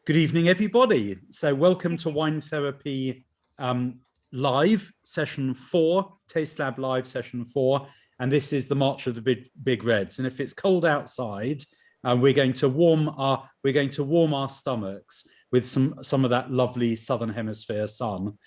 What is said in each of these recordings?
Good evening, everybody. So welcome to Wine Therapy Live, Session 4, Taste Lab Live, Session 4. And this is the March of the Big Reds. And if it's cold outside, we're going to warm our stomachs with some of that lovely Southern Hemisphere sun.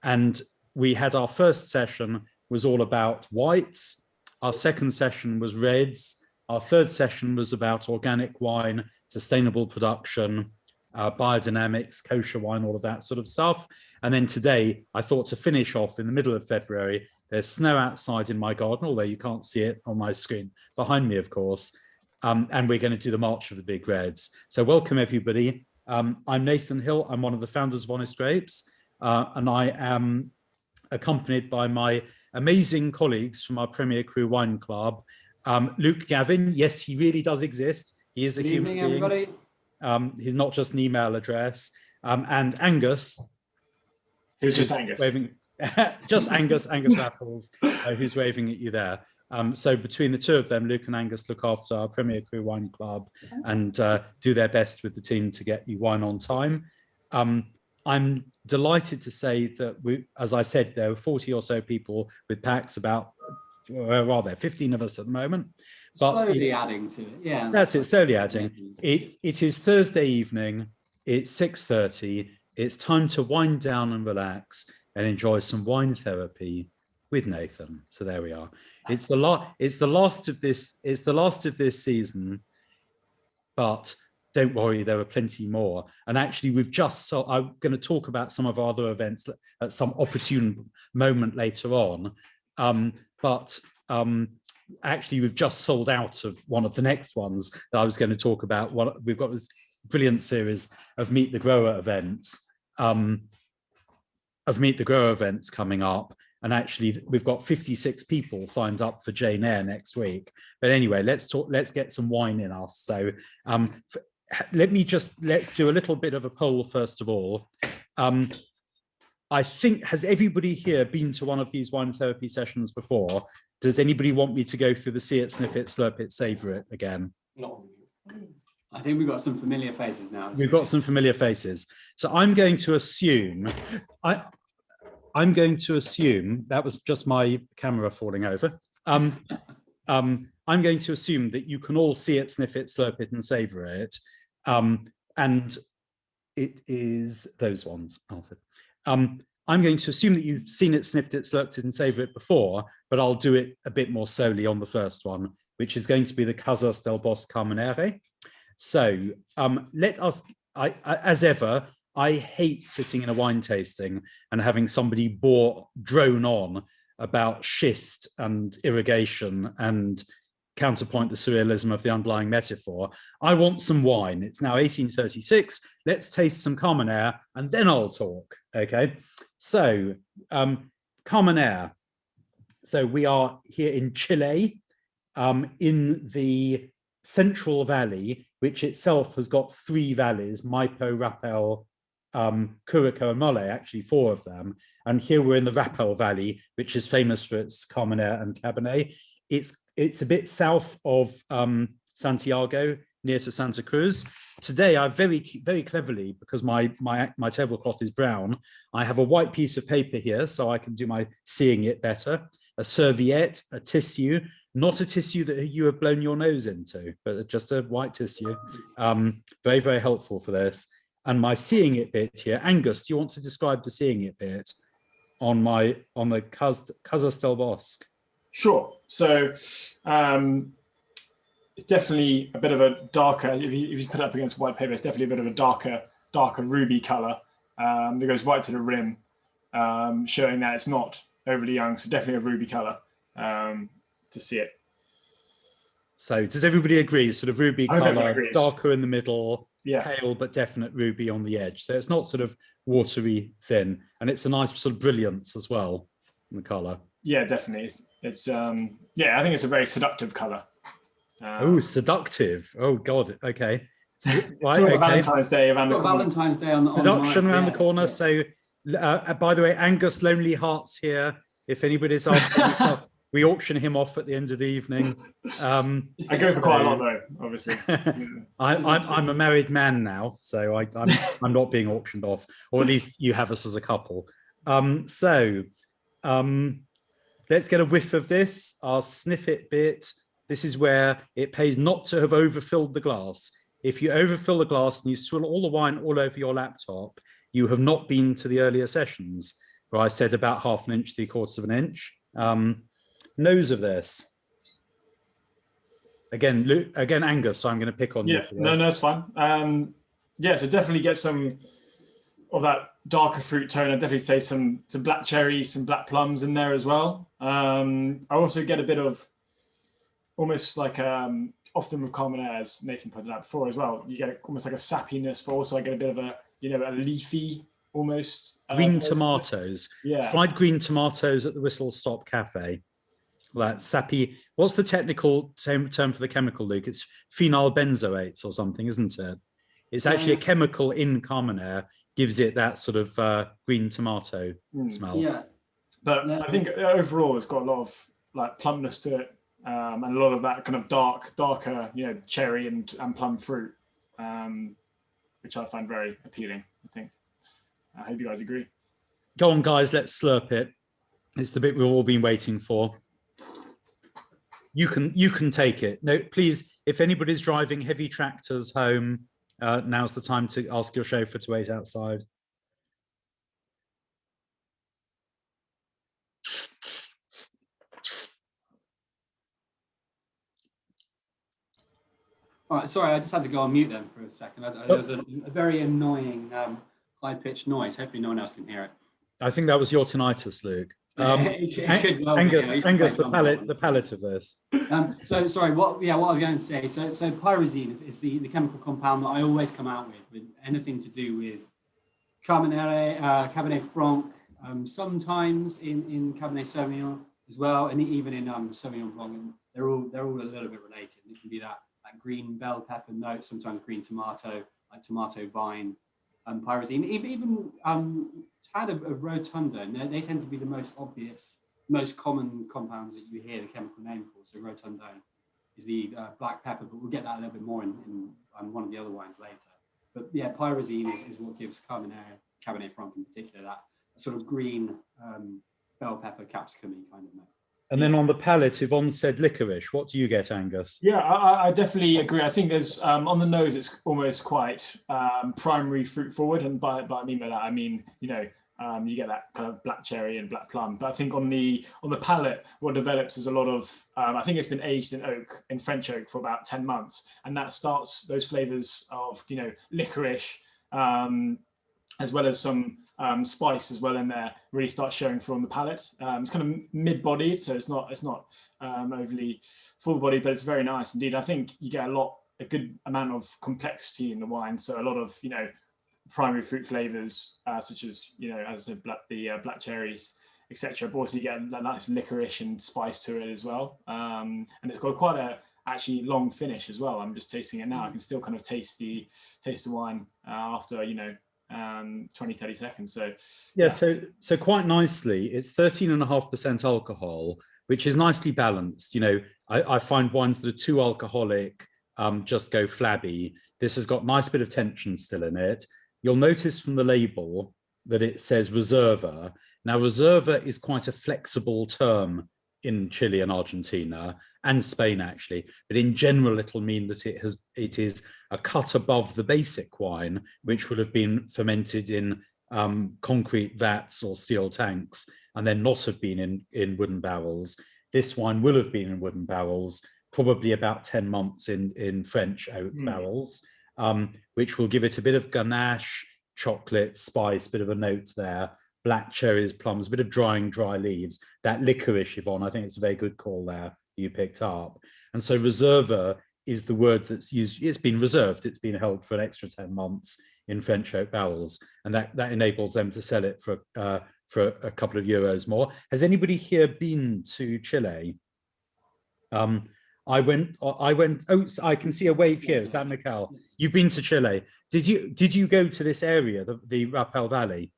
And we had our first session was all about whites. Our second session was reds. Our third session was about organic wine, sustainable production, biodynamics, kosher wine, all of that sort of stuff. And then today, I thought to finish off in the middle of February, there's snow outside in my garden, although you can't see it on my screen behind me, of course. And we're going to do the March of the Big Reds. So welcome, everybody. I'm Nathan Hill. I'm one of the founders of Honest Grapes, and I am accompanied by my amazing colleagues from our Premier Cru Wine Club. Luke Gavin, yes, he really does exist. He is a human being. Everybody. He's not just an email address. And Angus. Who's just Angus? Waving, just Angus Raffles, who's waving at you there. So between the two of them, Luke and Angus look after our Premier Cru Wine Club and do their best with the team to get you wine on time. I'm delighted to say that, as I said, there were 40 or so people with packs, about, where are there, 15 of us at the moment. But slowly adding to it, yeah. That's it, slowly adding. It is Thursday evening, it's 6:30, it's time to wind down and relax and enjoy some wine therapy with Nathan. So there we are. It's the last of this season, but don't worry, there are plenty more. And actually, I'm going to talk about some of our other events at some opportune moment later on. Actually, we've just sold out of one of the next ones that I was going to talk about. We've got this brilliant series of Meet the Grower events, coming up. And actually, we've got 56 people signed up for Jane Eyre next week. But anyway, let's get some wine in us. So let's do a little bit of a poll first of all. I think, has everybody here been to one of these wine therapy sessions before? Does anybody want me to go through the see it, sniff it, slurp it, savor it again? No. I think we've got some familiar faces now. We've got some familiar faces. So I'm going to assume, that was just my camera falling over. I'm going to assume that you can all see it, sniff it, slurp it, and savor it. And it is those ones, Alfred. I'm going to assume that you've seen it, sniffed it, slurped it, and savored it before, but I'll do it a bit more slowly on the first one, which is going to be the Casas del Bosque Carmenere. So as ever, I hate sitting in a wine tasting and having somebody drone on about schist and irrigation and counterpoint the surrealism of the underlying metaphor. I want some wine. It's now 1836. Let's taste some Carmenere and then I'll talk. Okay. So Carmenere. So we are here in Chile, in the Central Valley, which itself has got 3 valleys: Maipo, Rapel, Curico and Mole, actually 4 of them. And here we're in the Rapel Valley, which is famous for its Carmenere and Cabernet. It's a bit south of Santiago, near to Santa Cruz. Today, I very cleverly, because my tablecloth is brown, I have a white piece of paper here, so I can do my seeing it better. A serviette, a tissue, not a tissue that you have blown your nose into, but just a white tissue. Very, very helpful for this. And my seeing it bit here. Angus, do you want to describe the seeing it bit on the Casas del Bosque? Sure. So it's definitely a bit of a darker, if you put it up against white paper, it's definitely a bit of a darker ruby color that goes right to the rim, showing that it's not overly young. So definitely a ruby color to see it. So does everybody agree? Sort of ruby color, darker in the middle, yeah, pale but definite ruby on the edge. So it's not sort of watery thin, and it's a nice sort of brilliance as well in the color. Yeah, definitely. It's yeah, I think it's a very seductive color. Oh, seductive. Oh God. Okay. Right, okay. Valentine's Day around the corner. Valentine's Day on the seduction around the corner. Yeah. So by the way, Angus Lonely Hearts here. If anybody's asking yourself, We auction him off at the end of the evening. I go for quite a lot though, obviously. I'm a married man now, so I'm not being auctioned off, or at least you have us as a couple. Let's get a whiff of this. I'll sniff it bit. This is where it pays not to have overfilled the glass. If you overfill the glass and you swill all the wine all over your laptop, you have not been to the earlier sessions where I said about 1/2 an inch, 3/4 of an inch. Nose of this. Again, Angus, so I'm going to pick on you for this. No, it's fine. So definitely get some of that darker fruit tone. I'd definitely say some black cherry, some black plums in there as well. I also get a bit of almost like often with Carmenere, as Nathan pointed out before as well, you get almost like a sappiness, but also I get a bit of a a leafy almost. Green tomatoes. Yeah. Fried green tomatoes at the Whistle Stop Cafe. That sappy. What's the technical term for the chemical, Luke? It's phenyl benzoates or something, isn't it? It's actually a chemical in Carmenere, gives it that sort of green tomato smell. Yeah. But I think overall it's got a lot of like plumpness to it, and a lot of that kind of darker, cherry and plum fruit, which I find very appealing. I think. I hope you guys agree. Go on, guys, let's slurp it. It's the bit we've all been waiting for. You can take it. No, please, if anybody's driving heavy tractors home, now's the time to ask your chauffeur to wait outside. All right, sorry, I just had to go on mute then for a second. There was a very annoying high-pitched noise. Hopefully no one else can hear it. I think that was your tinnitus, Luke. Angus, the palate of this. So sorry, what I was going to say. So pyrazine is the chemical compound that I always come out with anything to do with Carmenere, Cabernet Franc, sometimes in Cabernet Sauvignon as well, and even in Sauvignon Blanc. They're all a little bit related. It can be that green bell pepper note, sometimes green tomato, like tomato vine. Pyrazine, even tad of rotunda, and they tend to be the most obvious, most common compounds that you hear the chemical name for. So rotundone is the black pepper, but we'll get that a little bit more in one of the other wines later. But yeah, pyrazine is what gives Carmenere, Cabernet Franc in particular, that sort of green bell pepper capsicum-y kind of note. And then on the palate, Yvonne said licorice. What do you get, Angus? Yeah, I definitely agree. I think there's on the nose, it's almost quite primary fruit forward, and by I mean by that, I mean you get that kind of black cherry and black plum. But I think on the palate, what develops is a lot of I think it's been aged in French oak for about 10 months, and that starts those flavors of licorice, as well as some spice as well in there, really starts showing through on the palate. It's kind of mid-bodied, so it's not overly full body, but it's very nice indeed. I think you get a good amount of complexity in the wine, so a lot of primary fruit flavors, such as as I said, black cherries, etc. But also you get a nice licorice and spice to it as well, and it's got quite a actually long finish as well. I'm just tasting it now. I can still kind of taste the wine after 20-30 seconds. So quite nicely, it's 13.5% alcohol, which is nicely balanced. I find wines that are too alcoholic just go flabby. This has got a nice bit of tension still in it. You'll notice from the label that it says Reserva. Now, Reserva is quite a flexible term in Chile and Argentina and Spain, actually, but in general it'll mean that it is a cut above the basic wine, which would have been fermented in concrete vats or steel tanks and then not have been in wooden barrels. This wine will have been in wooden barrels, probably about 10 months in French oak barrels, which will give it a bit of ganache, chocolate, spice, bit of a note there, black cherries, plums, a bit of dry leaves, that licorice, Yvonne, I think it's a very good call there you picked up. And so Reserva is the word that's used. It's been reserved, it's been held for an extra 10 months in French oak barrels, and that enables them to sell it for a couple of euros more. Has anybody here been to Chile? I went, oh, I can see a wave here. Is that Mikhail? You've been to Chile. Did you go to this area, the Rapel Valley?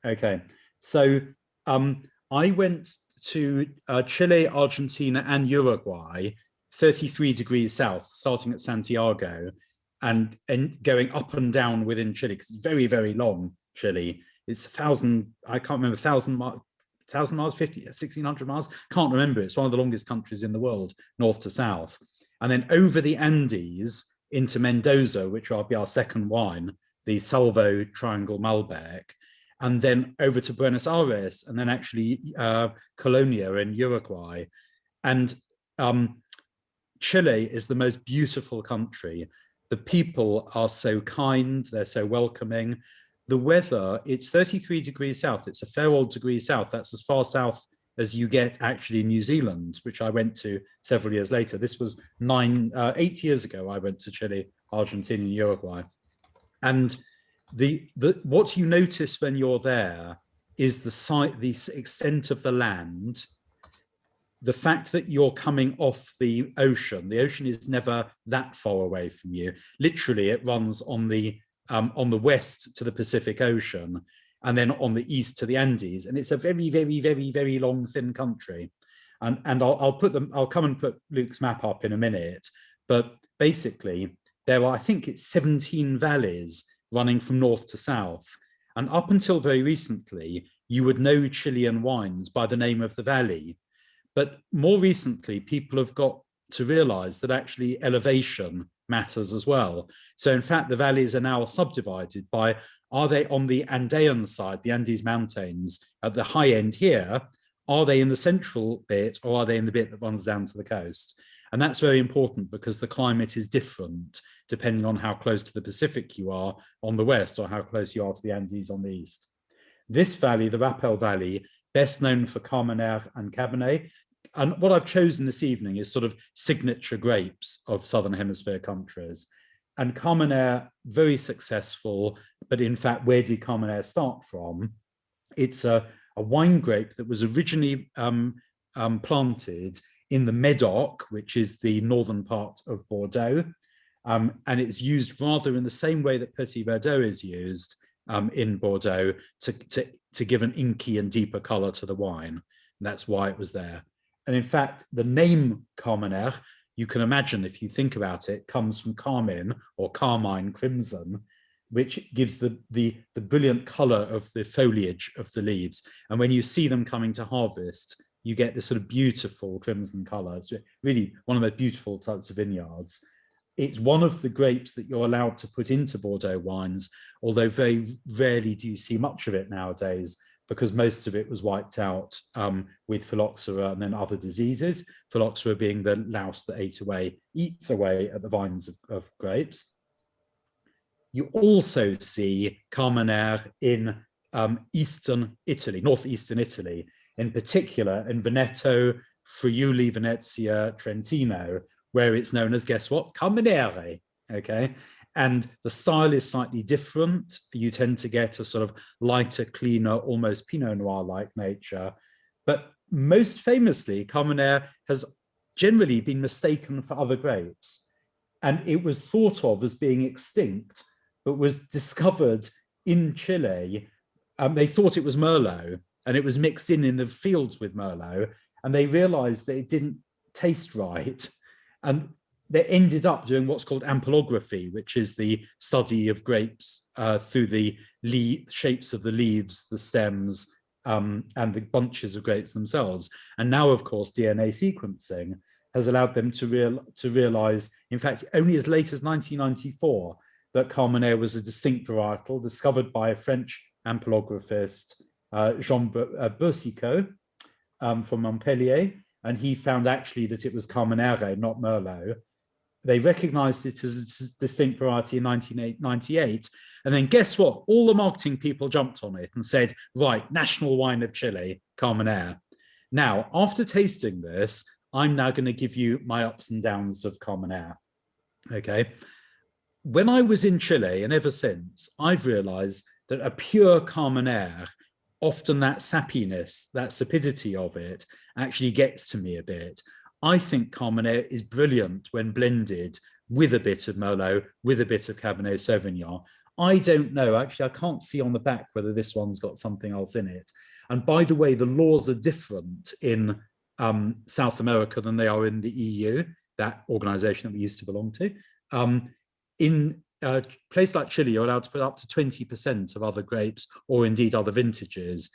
Okay, so I went to Chile, Argentina, and Uruguay, 33 degrees south, starting at Santiago, and going up and down within Chile, because it's very, very long, Chile. It's 1,000, I can't remember, 1,000 miles, 50, 1,600 miles, can't remember. It's one of the longest countries in the world, north to south. And then over the Andes into Mendoza, which will be our second wine, the Salvo Triangle Malbec, and then over to Buenos Aires, and then actually Colonia in Uruguay. And Chile is the most beautiful country. The people are so kind, they're so welcoming. The weather, it's 33 degrees south, it's a fair old degree south. That's as far south as you get actually in New Zealand, which I went to several years later. This was 8 years ago, I went to Chile, Argentina, and Uruguay. And what you notice when you're there is the extent of the land, the fact that you're coming off the ocean. The ocean is never that far away from you. Literally, it runs on the west to the Pacific Ocean, and then on the east to the Andes. And it's a very, very, very, very long, thin country. And I'll come and put Luke's map up in a minute. But basically, there are, I think it's 17 valleys running from north to south. And up until very recently, you would know Chilean wines by the name of the valley. But more recently, people have got to realize that actually elevation matters as well. So in fact, the valleys are now subdivided by, are they on the Andean side, the Andes Mountains, at the high end here? Are they in the central bit, or are they in the bit that runs down to the coast? And that's very important because the climate is different depending on how close to the Pacific you are on the west, or how close you are to the Andes on the east. This valley, the Rapel Valley, best known for Carmenere and Cabernet. And what I've chosen this evening is sort of signature grapes of Southern Hemisphere countries. And Carmenere, very successful, but in fact, where did Carmenere start from? It's a wine grape that was originally planted in the Médoc, which is the northern part of Bordeaux. And it's used rather in the same way that Petit Verdot is used in Bordeaux to give an inky and deeper color to the wine. And that's why it was there. And in fact, the name Carmenere, you can imagine, if you think about it, comes from carmine or carmine, crimson, which gives the brilliant color of the foliage of the leaves. And when you see them coming to harvest, you get this sort of beautiful crimson color. It's really one of the beautiful types of vineyards. It's one of the grapes that you're allowed to put into Bordeaux wines, although very rarely do you see much of it nowadays, because most of it was wiped out with phylloxera and then other diseases, phylloxera being the louse that eats away at the vines of grapes. You also see Carmenere in eastern Italy, northeastern Italy, in particular in Veneto, Friuli, Venezia, Trentino, where it's known as, guess what, Carmenere, okay? And the style is slightly different. You tend to get a sort of lighter, cleaner, almost Pinot Noir-like nature. But most famously, Carmenere has generally been mistaken for other grapes. And it was thought of as being extinct, but was discovered in Chile. They thought it was Merlot, and it was mixed in the fields with Merlot. And they realized that it didn't taste right. And they ended up doing what's called ampelography, which is the study of grapes through the shapes of the leaves, the stems, and the bunches of grapes themselves. And now, of course, DNA sequencing has allowed them to realize, in fact, only as late as 1994, that Carmenere was a distinct varietal discovered by a French ampelographist, Jean Boursicot, from Montpellier. And he found actually that it was Carmenere, not Merlot. They recognized it as a distinct variety in 1998. And then guess what? All the marketing people jumped on it and said, right, national wine of Chile, Carmenere. Now, after tasting this, I'm now going to give you my ups and downs of Carmenere. Okay. When I was in Chile, and ever since, I've realized that a pure Carmenere, often that sappiness, that sapidity of it, actually gets to me a bit. I think Carmenere is brilliant when blended with a bit of Merlot, with a bit of Cabernet Sauvignon. I don't know, actually, I can't see on the back whether this one's got something else in it. And by the way, the laws are different in South America than they are in the EU, that organization that we used to belong to. In a place like Chile, you're allowed to put up to 20% of other grapes or indeed other vintages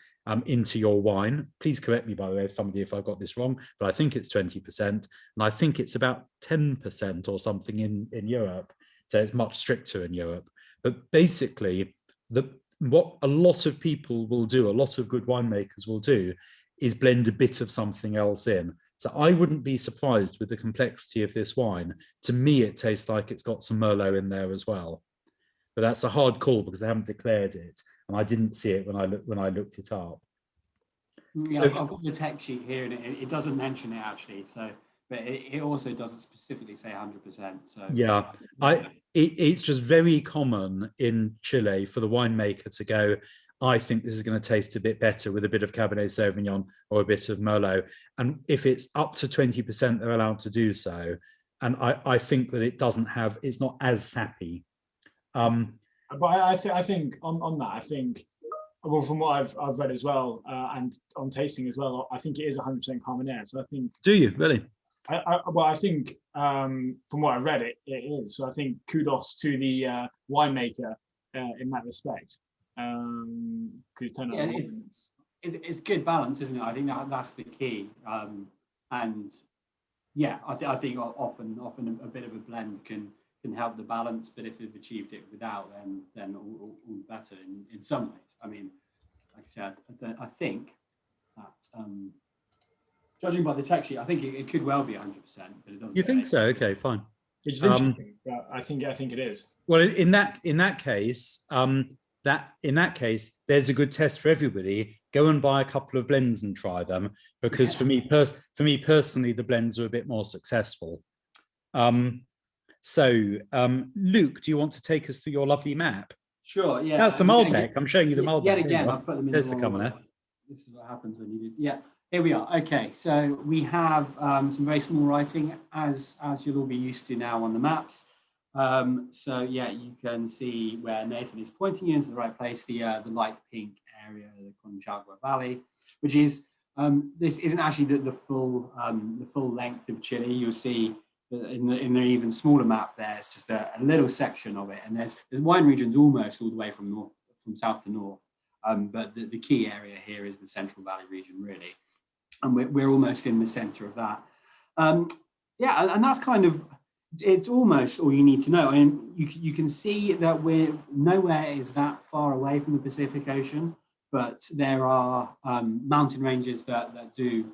into your wine. Please correct me, by the way, if I've got this wrong, but I think it's 20%. And I think it's about 10% or something in Europe. So it's much stricter in Europe. But basically, what a lot of people will do, a lot of good winemakers will do, is blend a bit of something else in. So I wouldn't be surprised with the complexity of this wine. To me, it tastes like it's got some Merlot in there as well. But that's a hard call because they haven't declared it, and I didn't see it when I looked it up. Yeah, so, I've got the tech sheet here, and it doesn't mention it actually. So, but it also doesn't specifically say 100%. So yeah, it's just very common in Chile for the winemaker to go, I think this is going to taste a bit better with a bit of Cabernet Sauvignon or a bit of Merlot. And if it's up to 20%, they're allowed to do so. And I think that it's not as sappy. But I think on that, I think, well, from what I've read as well, and on tasting as well, I think it is 100% Carmenere. So I think. Do you really? I think from what I've read, it is. So I think kudos to the winemaker in that respect. It's good balance, isn't it? I think that's the key. And yeah, I think often a bit of a blend can help the balance, but if they've achieved it without, then all better in some ways. I mean, like I said, I think that judging by the text sheet, I think it could well be 100%, but it doesn't. You think so? Okay, fine. Which is interesting, but I think it is. Well, in that case, there's a good test for everybody. Go and buy a couple of blends and try them, because for me personally, the blends are a bit more successful. So, Luke, do you want to take us through your lovely map? Sure. Yeah. That's the Malbec. I'm showing you the Malbec. Yet again, I've put them in There's the wrong order. This is what happens when you do. Yeah. Here we are. Okay, so we have some very small writing, as you'll all be used to now on the maps. So yeah, you can see where Nathan is pointing you into the right place, the light pink area, the Concagua Valley, which is this isn't actually the full length of Chile. You'll see in the even smaller map there, it's just a little section of it, and there's wine regions almost all the way from south to north. But the key area here is the Central Valley region, really. And we're almost in the center of that. Yeah, and that's kind of, it's almost all you need to know. I mean, you can see that we're nowhere is that far away from the Pacific Ocean, but there are mountain ranges that do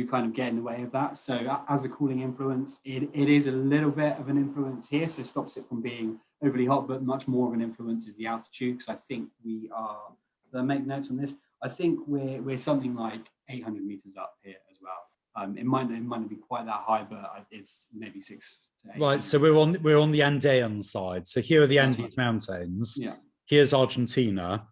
kind of get in the way of that. So as a cooling influence, it is a little bit of an influence here, so it stops it from being overly hot, but much more of an influence is the altitude, because I think we are, did I make notes on this? I think we're something like 800 meters up here as well. It might not be quite that high, but it's maybe 6 to 8. Right, so we're on the Andean side. So here are the Andes Mountains. Yeah. Here's Argentina,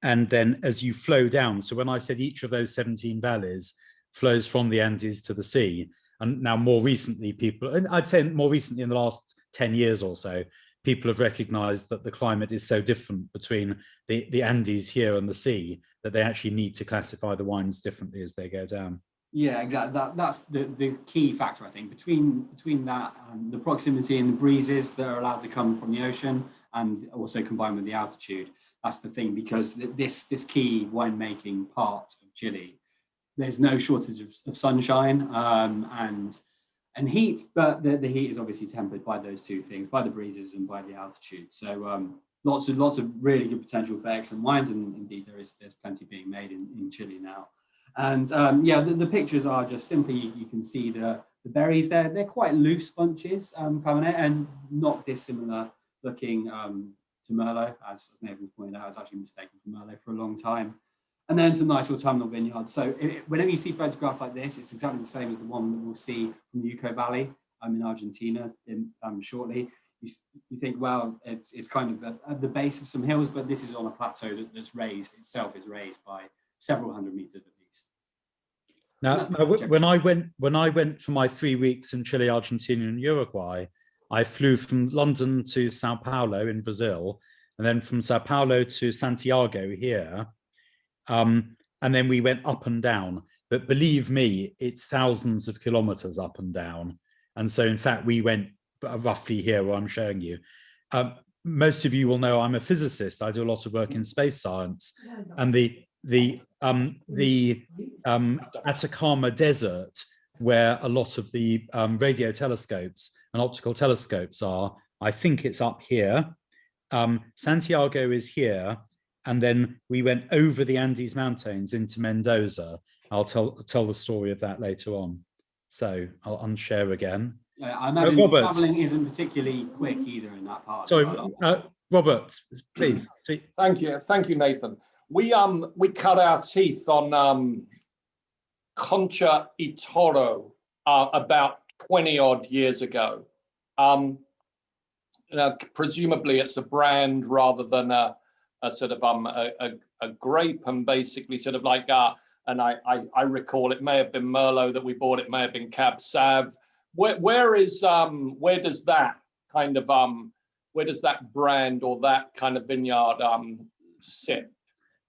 and then as you flow down. So when I said each of those 17 valleys flows from the Andes to the sea, and now more recently, and I'd say more recently in the last 10 years or so, people have recognized that the climate is so different between the Andes here and the sea that they actually need to classify the wines differently as they go down. Yeah, exactly. That's the key factor, I think, between that and the proximity and the breezes that are allowed to come from the ocean, and also combined with the altitude. That's the thing, because this key winemaking part of Chile, there's no shortage of sunshine and heat, but the heat is obviously tempered by those two things, by the breezes and by the altitude. So lots of really good potential for excellent wines, and indeed there's plenty being made in Chile now. And yeah, the pictures are just simply, you can see the berries there. They're quite loose bunches, Cabernet, and not dissimilar looking to Merlot, as Nathan pointed out. It's actually mistaken for Merlot for a long time. And then some nice autumnal vineyards. So whenever you see photographs like this, it's exactly the same as the one that we'll see from the Uco Valley in Argentina shortly. You think, well, it's kind of at the base of some hills, but this is on a plateau that's raised, itself is raised by several hundred meters at least. Now, when I went for my 3 weeks in Chile, Argentina, and Uruguay, I flew from London to Sao Paulo in Brazil, and then from Sao Paulo to Santiago here. and then we went up and down. But believe me, it's thousands of kilometers up and down. And so, in fact, we went roughly here where I'm showing you. Most of you will know I'm a physicist. I do a lot of work in space science, and the Atacama Desert, where a lot of the radio telescopes and optical telescopes are, I think it's up here. Santiago is here, and then we went over the Andes Mountains into Mendoza. I'll tell the story of that later on. So I'll unshare again. I imagine traveling isn't particularly quick either in that part. Sorry, Robert, please. Thank you, Nathan. We cut our teeth on Concha y Toro about 20 odd years ago. Presumably it's a brand rather than a sort of a grape, and basically sort of like and I recall it may have been Merlot that we bought, it may have been Cab Sav. Where does that kind of where does that brand or that kind of vineyard sit?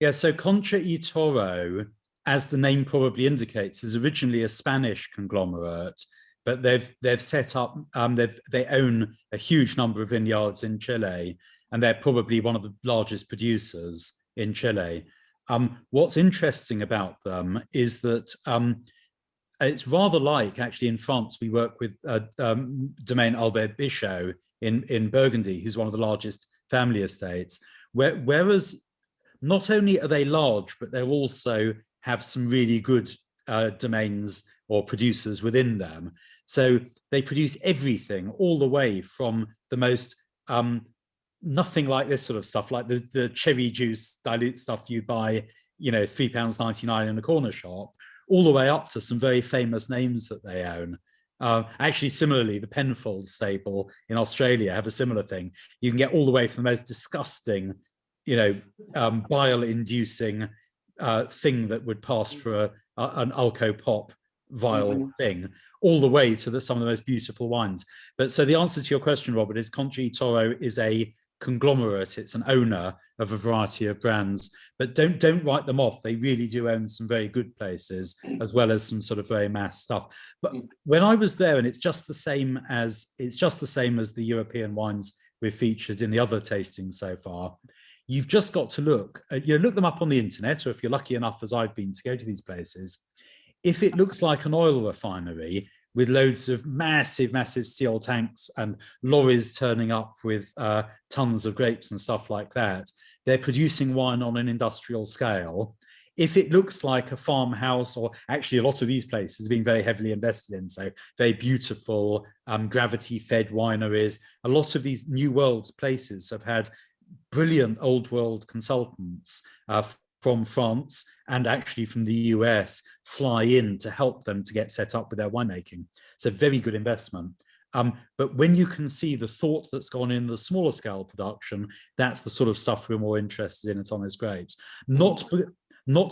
Yeah, so Concha y Toro, as the name probably indicates, is originally a Spanish conglomerate, but they've set up they own a huge number of vineyards in Chile, and they're probably one of the largest producers in Chile. What's interesting about them is that it's rather like, actually, in France, we work with Domaine Albert Bichot in Burgundy, who's one of the largest family estates, whereas not only are they large, but they also have some really good domains or producers within them. So they produce everything, all the way from the most nothing like this sort of stuff, like the cherry juice dilute stuff you buy, £3.99 in a corner shop, all the way up to some very famous names that they own. Actually, similarly, the Penfolds stable in Australia have a similar thing. You can get all the way from the most disgusting, bile-inducing thing that would pass for an Alco-Pop vial thing, all the way to some of the most beautiful wines. But so the answer to your question, Robert, is Concha y Toro is a conglomerate. It's an owner of a variety of brands, but don't write them off. They really do own some very good places, as well as some sort of very mass stuff. But when I was there, and it's just the same as the European wines we've featured in the other tastings so far, you've just got to look them up on the internet, or if you're lucky enough, as I've been, to go to these places. If it looks like an oil refinery with loads of massive steel tanks and lorries turning up with tons of grapes and stuff like that, they're producing wine on an industrial scale. If it looks like a farmhouse, or actually a lot of these places have been very heavily invested in, so very beautiful gravity-fed wineries. A lot of these New World places have had brilliant old world consultants from France and actually from the US fly in to help them to get set up with their winemaking. It's a very good investment. But when you can see the thought that's gone in the smaller scale production, that's the sort of stuff we're more interested in at Honest Grapes. Not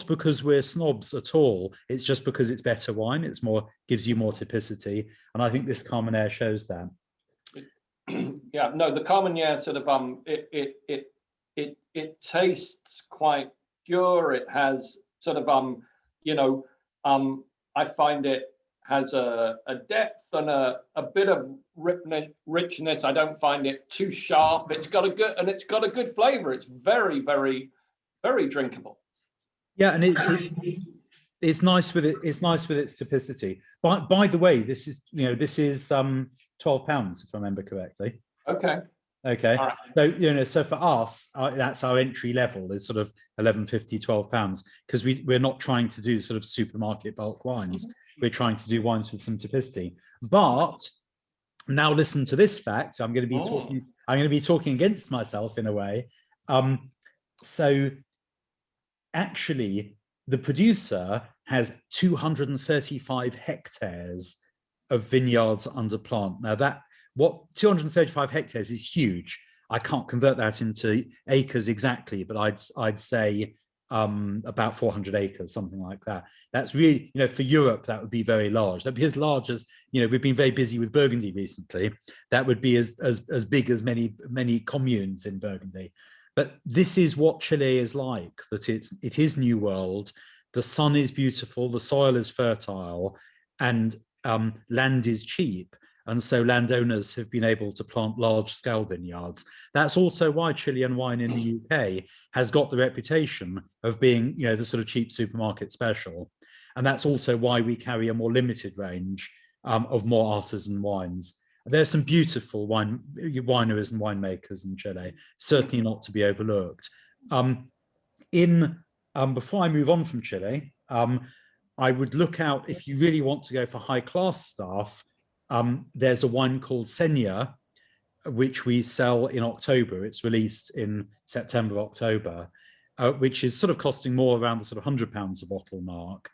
because we're snobs at all. It's just because it's better wine. It's gives you more typicity. And I think this Carmenere shows that. Yeah, no, the Carmenere sort of it tastes quite pure. It has sort of I find it has a depth and a bit of richness. I don't find it too sharp. It's got a good flavor. It's very, very, very drinkable. Yeah, and it's nice with it. It's nice with its typicity. By the way, this is £12, if I remember correctly. Okay. Okay. All right. So so for us, that's our entry level, is sort of £11.50, £12, because we're not trying to do sort of supermarket bulk wines. We're trying to do wines with some typicity. But now listen to this fact. I'm going to be talking against myself in a way. So actually, the producer has 235 hectares of vineyards under plant. Now 235 hectares is huge. I can't convert that into acres exactly, but I'd say about 400 acres, something like that. That's really, for Europe, that would be very large. That'd be as large as, we've been very busy with Burgundy recently. That would be as big as many communes in Burgundy. But this is what Chile is like, that it is New World. the sun is beautiful, the soil is fertile, and land is cheap. And so landowners have been able to plant large-scale vineyards. That's also why Chilean wine in the UK has got the reputation of being, you know, the sort of cheap supermarket special. And that's also why we carry a more limited range of more artisan wines. There's some beautiful wineries and winemakers in Chile, certainly not to be overlooked. Before I move on from Chile, I would look out, if you really want to go for high-class stuff, there's a wine called Senya, which we sell in October. It's released in September, October, which is sort of costing more around the sort of £100 a bottle mark.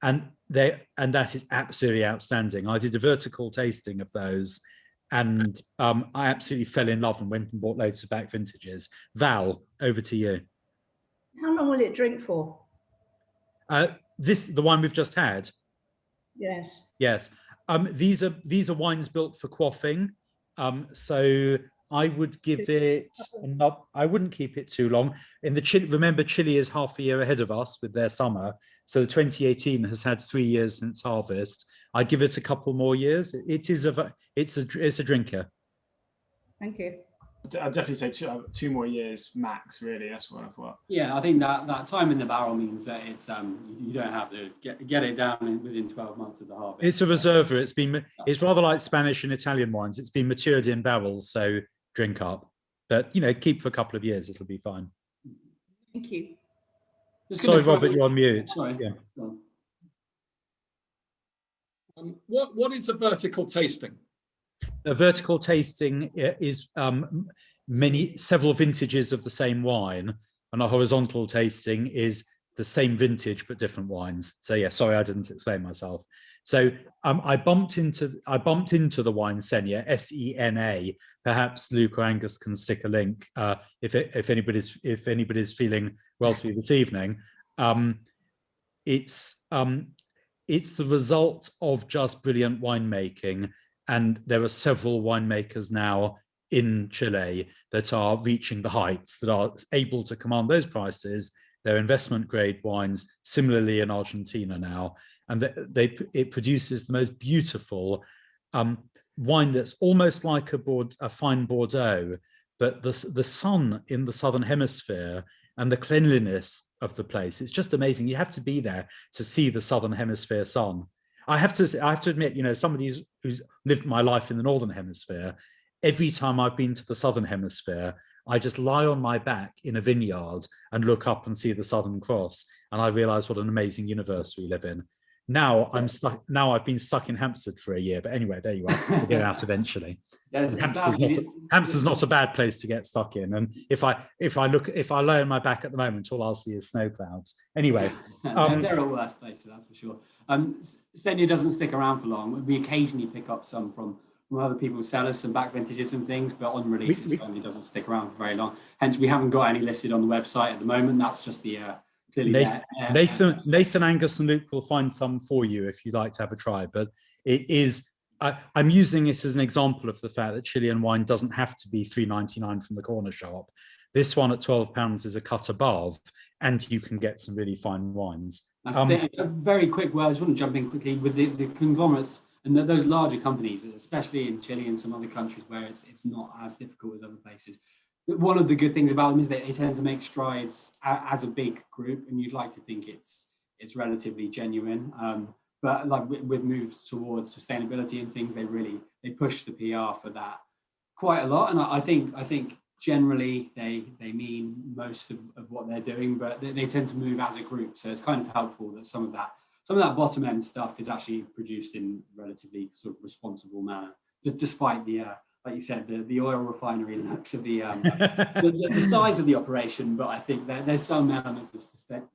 And that is absolutely outstanding. I did a vertical tasting of those, and I absolutely fell in love and went and bought loads of back vintages. Val, over to you. How long will it drink for? The one we've just had. Yes. Yes. These are wines built for quaffing. So I would give it, I wouldn't keep it too long. Remember, Chile is half a year ahead of us with their summer. So 2018 has had 3 years since harvest. I'd give it a couple more years. It's a drinker. Thank you. I'd definitely say two more years max, really. That's what I thought. Yeah, I think that time in the barrel means that it's you don't have to get it down within 12 months of the harvest. It's a Reserva. It's rather like Spanish and Italian wines. It's been matured in barrels, so drink up. But, you know, keep for a couple of years, it'll be fine. Thank you. Sorry, Robert, you're on mute. Sorry. Yeah. What is a vertical tasting? A vertical tasting is several vintages of the same wine, and a horizontal tasting is the same vintage but different wines. So yeah, sorry, I didn't explain myself. So I bumped into the wine Senya, S-E-N-A. Perhaps Luke or Angus can stick a link if anybody's feeling wealthy this evening. It's the result of just brilliant winemaking. And there are several winemakers now in Chile that are reaching the heights, that are able to command those prices. They're investment grade wines, similarly in Argentina now. And it produces the most beautiful wine that's almost like a fine Bordeaux, but the sun in the Southern Hemisphere and the cleanliness of the place, it's just amazing. You have to be there to see the Southern Hemisphere sun. I have to admit, you know, somebody who's lived my life in the Northern Hemisphere, every time I've been to the Southern Hemisphere, I just lie on my back in a vineyard and look up and see the Southern Cross, and I realize what an amazing universe we live in. Now I've been stuck in Hampstead for a year, but anyway, there you are. We'll get out eventually. Yeah, Hampstead's not a bad place to get stuck in. And if I lie on my back at the moment, all I'll see is snow clouds. Anyway, there are worse places, that's for sure. Senya doesn't stick around for long. We occasionally pick up some from other people's cellars, some back vintages and things, but on release it certainly doesn't stick around for very long. Hence, we haven't got any listed on the website at the moment. That's just the Nathan, Angus and Luke will find some for you if you'd like to have a try, but it is, I'm using it as an example of the fact that Chilean wine doesn't have to be $3.99 from the corner shop. This one at £12 is a cut above, and you can get some really fine wines. That's a very quick word. I just want to jump in quickly with the conglomerates and those larger companies, especially in Chile and some other countries where it's not as difficult as other places. One of the good things about them is that they tend to make strides as a big group, and you'd like to think it's relatively genuine. But like with moves towards sustainability and things, they push the PR for that quite a lot. And I think generally they mean most of what they're doing, but they tend to move as a group. So it's kind of helpful that some of that bottom end stuff is actually produced in relatively sort of responsible manner, despite the like you said, the oil refinery looks of the size of the operation. But I think there's some elements of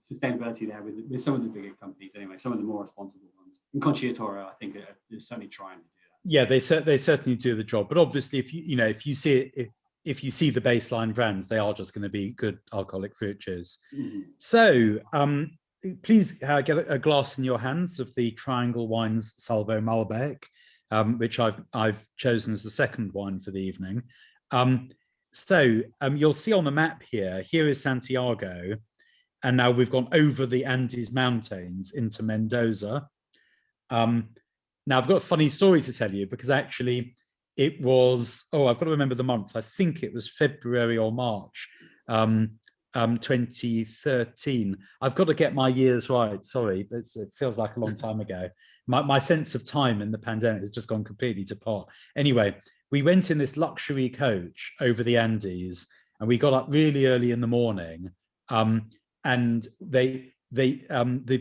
sustainability there with some of the bigger companies anyway, some of the more responsible ones. And Conciliatorio, I think, are certainly trying to do that. Yeah, they certainly do the job. But obviously, if you see the baseline brands, they are just going to be good alcoholic fruit juice. Mm-hmm. So please get a glass in your hands of the Triangle Wines Salvo Malbec, which I've chosen as the second wine for the evening. So you'll see on the map here is Santiago, and now we've gone over the Andes Mountains into Mendoza. Now I've got a funny story to tell you, because actually it was, I've got to remember the month. I think it was February or March 2013. I've got to get my years right. Sorry, it feels like a long time ago. My sense of time in the pandemic has just gone completely to pot. Anyway, we went in this luxury coach over the Andes, and we got up really early in the morning. And the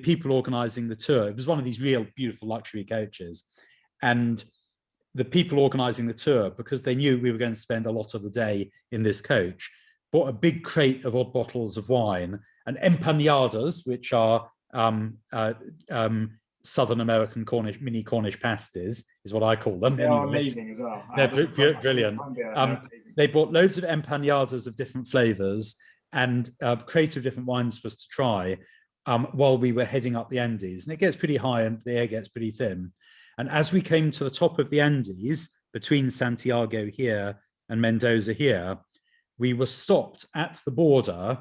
people organizing the tour, it was one of these real beautiful luxury coaches, and the people organizing the tour, because they knew we were going to spend a lot of the day in this coach, bought a big crate of odd bottles of wine and empanadas, which are Southern American mini Cornish pasties, is what I call them. They are amazing as well. They're brilliant. They bought loads of empanadas of different flavors and a crate of different wines for us to try while we were heading up the Andes. And it gets pretty high and the air gets pretty thin. And as we came to the top of the Andes, between Santiago here and Mendoza here, we were stopped at the border,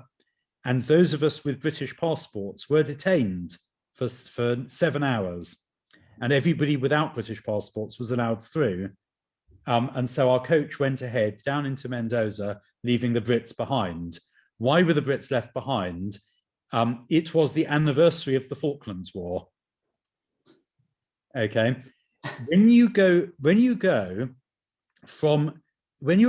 and those of us with British passports were detained for 7 hours, and everybody without British passports was allowed through. And so our coach went ahead down into Mendoza, leaving the Brits behind. Why were the Brits left behind? It was the anniversary of the Falklands War. Okay, when you're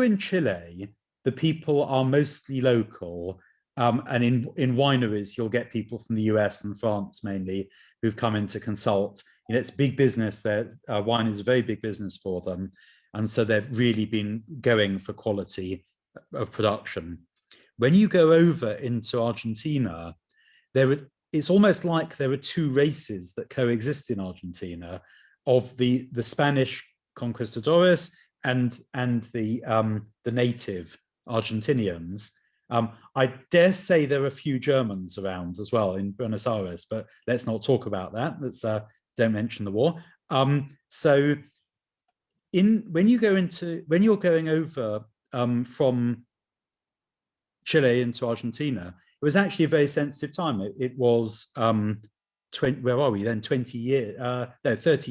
in Chile, the people are mostly local, and in wineries you'll get people from the US and France mainly who've come in to consult. You know, it's big business there. Wine is a very big business for them, and so they've really been going for quality of production. When you go over into Argentina, it's almost like there are two races that coexist in Argentina, of the Spanish conquistadores and the native Argentinians. I dare say there are a few Germans around as well in Buenos Aires, but let's not talk about that. Let's don't mention the war. So when you're going over from Chile into Argentina, it was actually a very sensitive time. It was 30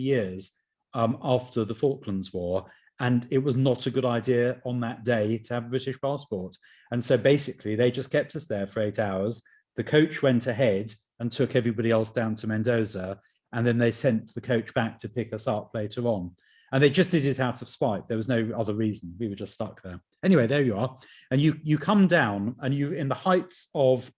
years after the Falklands War, and it was not a good idea on that day to have a British passport. And so basically they just kept us there for 8 hours. The coach went ahead and took everybody else down to Mendoza, and then they sent the coach back to pick us up later on. And they just did it out of spite. There was no other reason. We were just stuck there. Anyway, there you are. And you come down, and you in the heights of,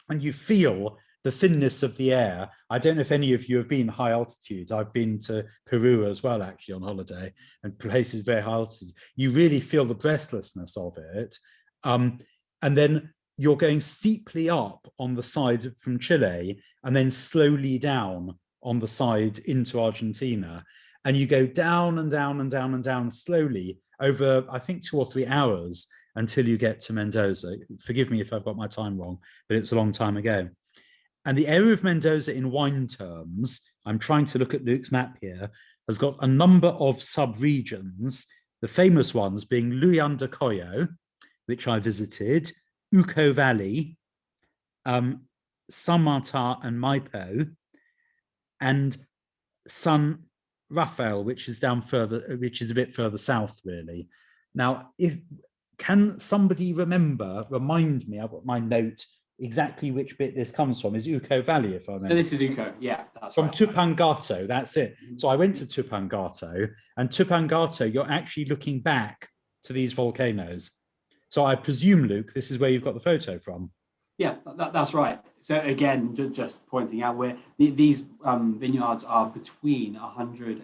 and you feel the thinness of the air. I don't know if any of you have been high altitude. I've been to Peru as well, actually, on holiday, and places very high altitude. You really feel the breathlessness of it. And then you're going steeply up on the side from Chile, and then slowly down on the side into Argentina. And you go down and down and down and down slowly over, I think, 2 or 3 hours until you get to Mendoza. Forgive me if I've got my time wrong, but it's a long time ago. And the area of Mendoza in wine terms, I'm trying to look at Luke's map here, has got a number of sub-regions, the famous ones being Luyan de Cuyo, which I visited, Uco Valley, San Martin and Maipo, and San Rafael, which is down further, which is a bit further south, really. Now, can somebody remind me, I've got my note, exactly which bit this comes from? Is Uco Valley, if I remember? So this is Uco, yeah, that's from right. Tupungato, that's it. So I went to Tupungato, and Tupungato, you're actually looking back to these volcanoes. So I presume, Luke, this is where you've got the photo from. Yeah, that's right. So again, just pointing out where these vineyards are between 1,100,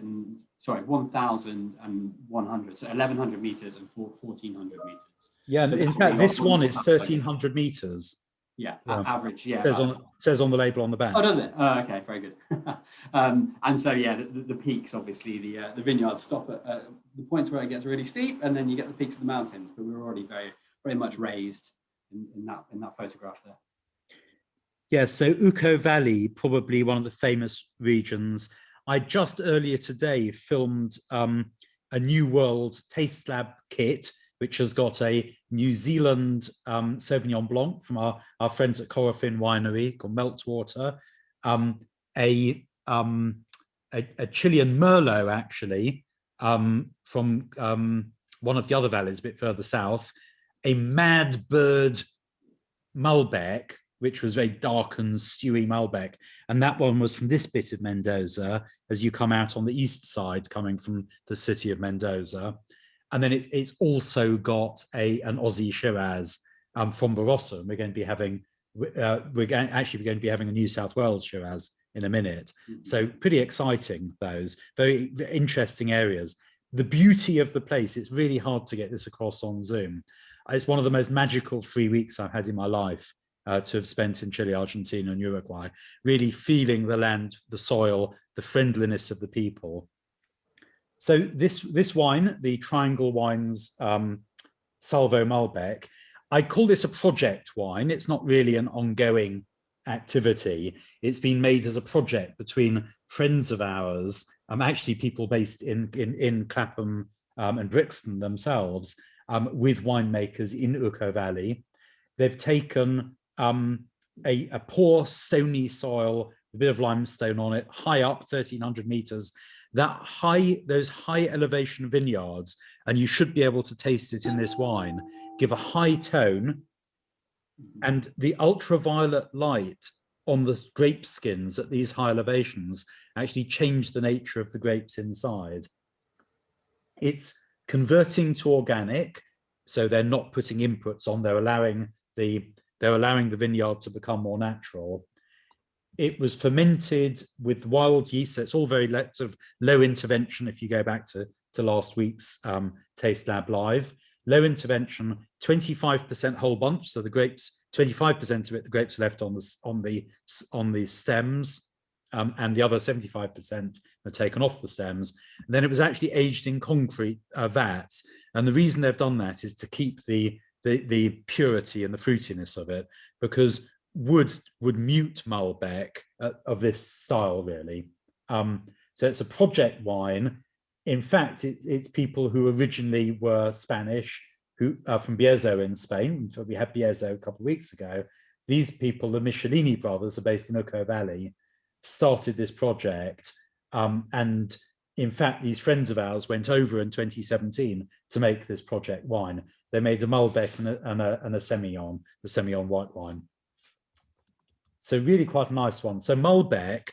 so 1,100 meters and 1,400 meters. Yeah, so in fact, this one is 1,300 meters. Yeah, average, yeah. Says on the label on the back. Oh, does it? Oh, okay, very good. And so, yeah, the peaks, obviously, the vineyards stop at the points where it gets really steep, and then you get the peaks of the mountains, but we're already very, very much raised in that photograph there. Yeah, so Uco Valley, probably one of the famous regions. I just earlier today filmed a New World Taste Lab kit which has got a New Zealand Sauvignon Blanc from our friends at Corofin Winery called Meltwater, a Chilean Merlot, actually, from one of the other valleys a bit further south, a Mad Bird Malbec, which was very dark and stewy Malbec. And that one was from this bit of Mendoza, as you come out on the east side, coming from the city of Mendoza. And then it's also got an Aussie Shiraz from Barossa. And we're going to be having, we're going to be having a New South Wales Shiraz in a minute. So pretty exciting, those very, very interesting areas. The beauty of the place, it's really hard to get this across on Zoom. It's one of the most magical 3 weeks I've had in my life to have spent in Chile, Argentina, and Uruguay, really feeling the land, the soil, the friendliness of the people. So this wine, the Triangle Wines Salvo Malbec, I call this a project wine. It's not really an ongoing activity. It's been made as a project between friends of ours, actually people based in Clapham and Brixton themselves, with winemakers in Uco Valley. They've taken a poor stony soil, a bit of limestone on it, high up, 1,300 meters. Those high elevation vineyards, and you should be able to taste it in this wine, give a high tone, and the ultraviolet light on the grape skins at these high elevations actually change the nature of the grapes inside. It's converting to organic, so they're not putting inputs on, they're allowing the vineyard to become more natural. It was fermented with wild yeast, so it's all very sort of low intervention. If you go back to last week's Taste Lab Live, low intervention, 25% whole bunch. So the grapes, 25% of it, the grapes left on the stems, and the other 75% are taken off the stems. And then it was actually aged in concrete vats. And the reason they've done that is to keep the purity and the fruitiness of it, because wood would mute Malbec of this style, really. So it's a project wine. In fact, it's people who originally were Spanish, who are from Bierzo in Spain. So we had Bierzo a couple of weeks ago. These people, the Michelini brothers, are based in Uco Valley, started this project. And in fact, these friends of ours went over in 2017 to make this project wine. They made a Malbec and a Semillon, the Semillon white wine. So really quite a nice one. So Malbec,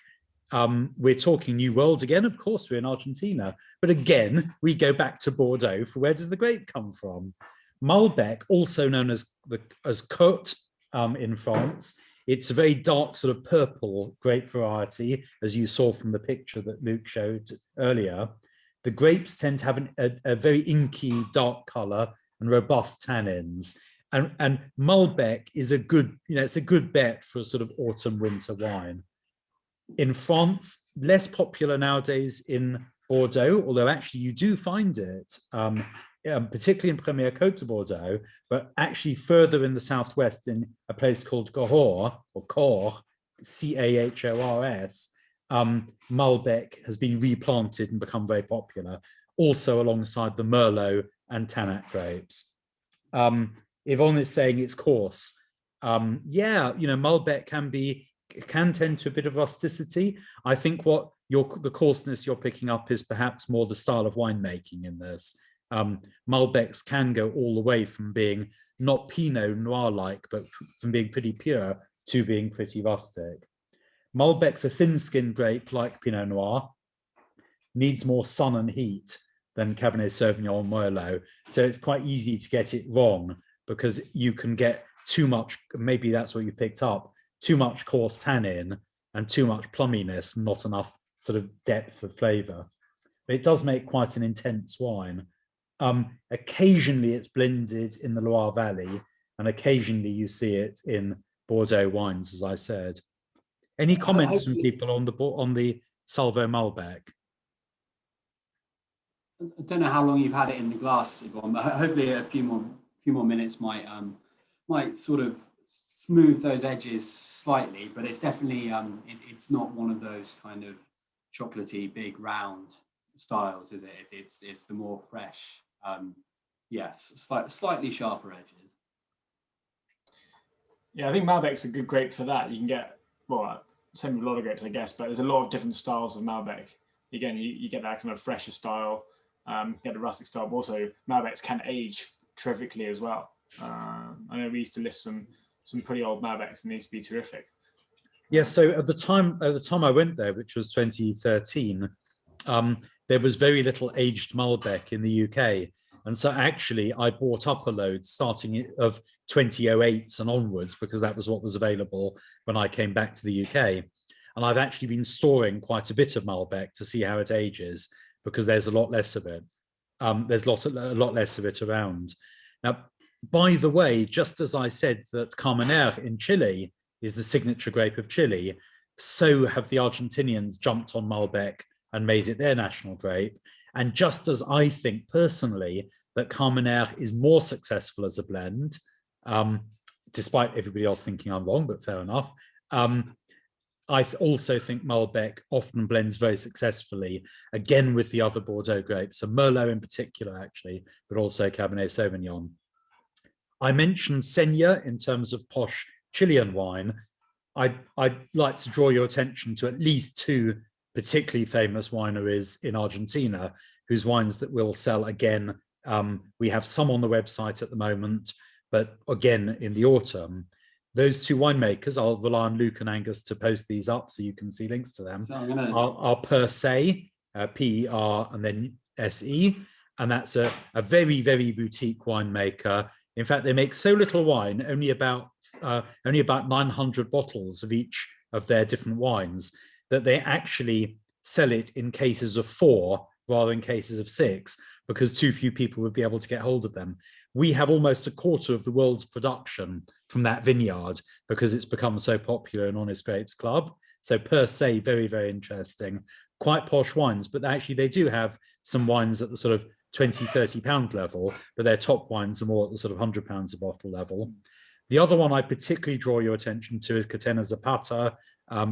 we're talking New World again. Of course, we're in Argentina, but again, we go back to Bordeaux for where does the grape come from? Malbec, also known as Côte in France. It's a very dark sort of purple grape variety, as you saw from the picture that Luke showed earlier. The grapes tend to have a very inky, dark color and robust tannins. And Malbec is a good, it's a good bet for a sort of autumn winter wine. In France, less popular nowadays in Bordeaux, although actually you do find it, particularly in Premier Côte de Bordeaux, but actually further in the southwest in a place called Cahors, or Cahors, C-A-H-O-R-S, Malbec has been replanted and become very popular, also alongside the Merlot and Tannat grapes. Yvonne is saying it's coarse. Yeah, Malbec can tend to a bit of rusticity. I think what the coarseness you're picking up is perhaps more the style of winemaking in this. Malbecs can go all the way from being not Pinot Noir-like, but from being pretty pure to being pretty rustic. Malbec's a thin-skinned grape like Pinot Noir, needs more sun and heat than Cabernet Sauvignon or Merlot. So it's quite easy to get it wrong because you can get too much, maybe that's what you picked up, too much coarse tannin and too much plumminess, not enough sort of depth of flavor. But it does make quite an intense wine. Occasionally it's blended in the Loire Valley, and occasionally you see it in Bordeaux wines, as I said. Any comments from people on the Salvo Malbec? I don't know how long you've had it in the glass, Yvonne, but hopefully a few more minutes might sort of smooth those edges slightly. But it's definitely it's not one of those kind of chocolatey, big, round styles, is it? It's the more fresh, yes, slightly sharper edges. Yeah, I think Malbec's a good grape for that. You can get, well, same with a lot of grapes, I guess, but there's a lot of different styles of Malbec. Again, you get that kind of fresher style, get the rustic style, but also Malbecs can age terrifically as well. I know we used to list some pretty old Malbecs, and they used to be terrific. Yeah, so at the time I went there, which was 2013, there was very little aged Malbec in the UK. And so actually I bought up a load starting of 2008s and onwards, because that was what was available when I came back to the UK. And I've actually been storing quite a bit of Malbec to see how it ages, because there's a lot less of it. There's a lot less of it around. Now, by the way, just as I said that Carmenere in Chile is the signature grape of Chile, so have the Argentinians jumped on Malbec and made it their national grape. And just as I think personally that Carmenere is more successful as a blend, despite everybody else thinking I'm wrong, but fair enough, I also think Malbec often blends very successfully, again with the other Bordeaux grapes, so Merlot in particular actually, but also Cabernet Sauvignon. I mentioned Senya in terms of posh Chilean wine. I'd like to draw your attention to at least two particularly famous wineries in Argentina, whose wines that will sell again. We have some on the website at the moment, but again in the autumn. Those two winemakers, I'll rely on Luke and Angus to post these up so you can see links to them, So are Per Se, P-E-R and then S-E, and that's a very, very boutique winemaker. In fact, they make so little wine, only about 900 bottles of each of their different wines, that they actually sell it in cases of 4 rather than cases of 6, because too few people would be able to get hold of them. We have almost a quarter of the world's production from that vineyard because it's become so popular in Honest Grapes Club. So Per Se, very, very interesting. Quite posh wines, but actually they do have some wines at the sort of 20, 30 pound level, but their top wines are more at the sort of £100 a bottle level. The other one I particularly draw your attention to is Katena Zapata,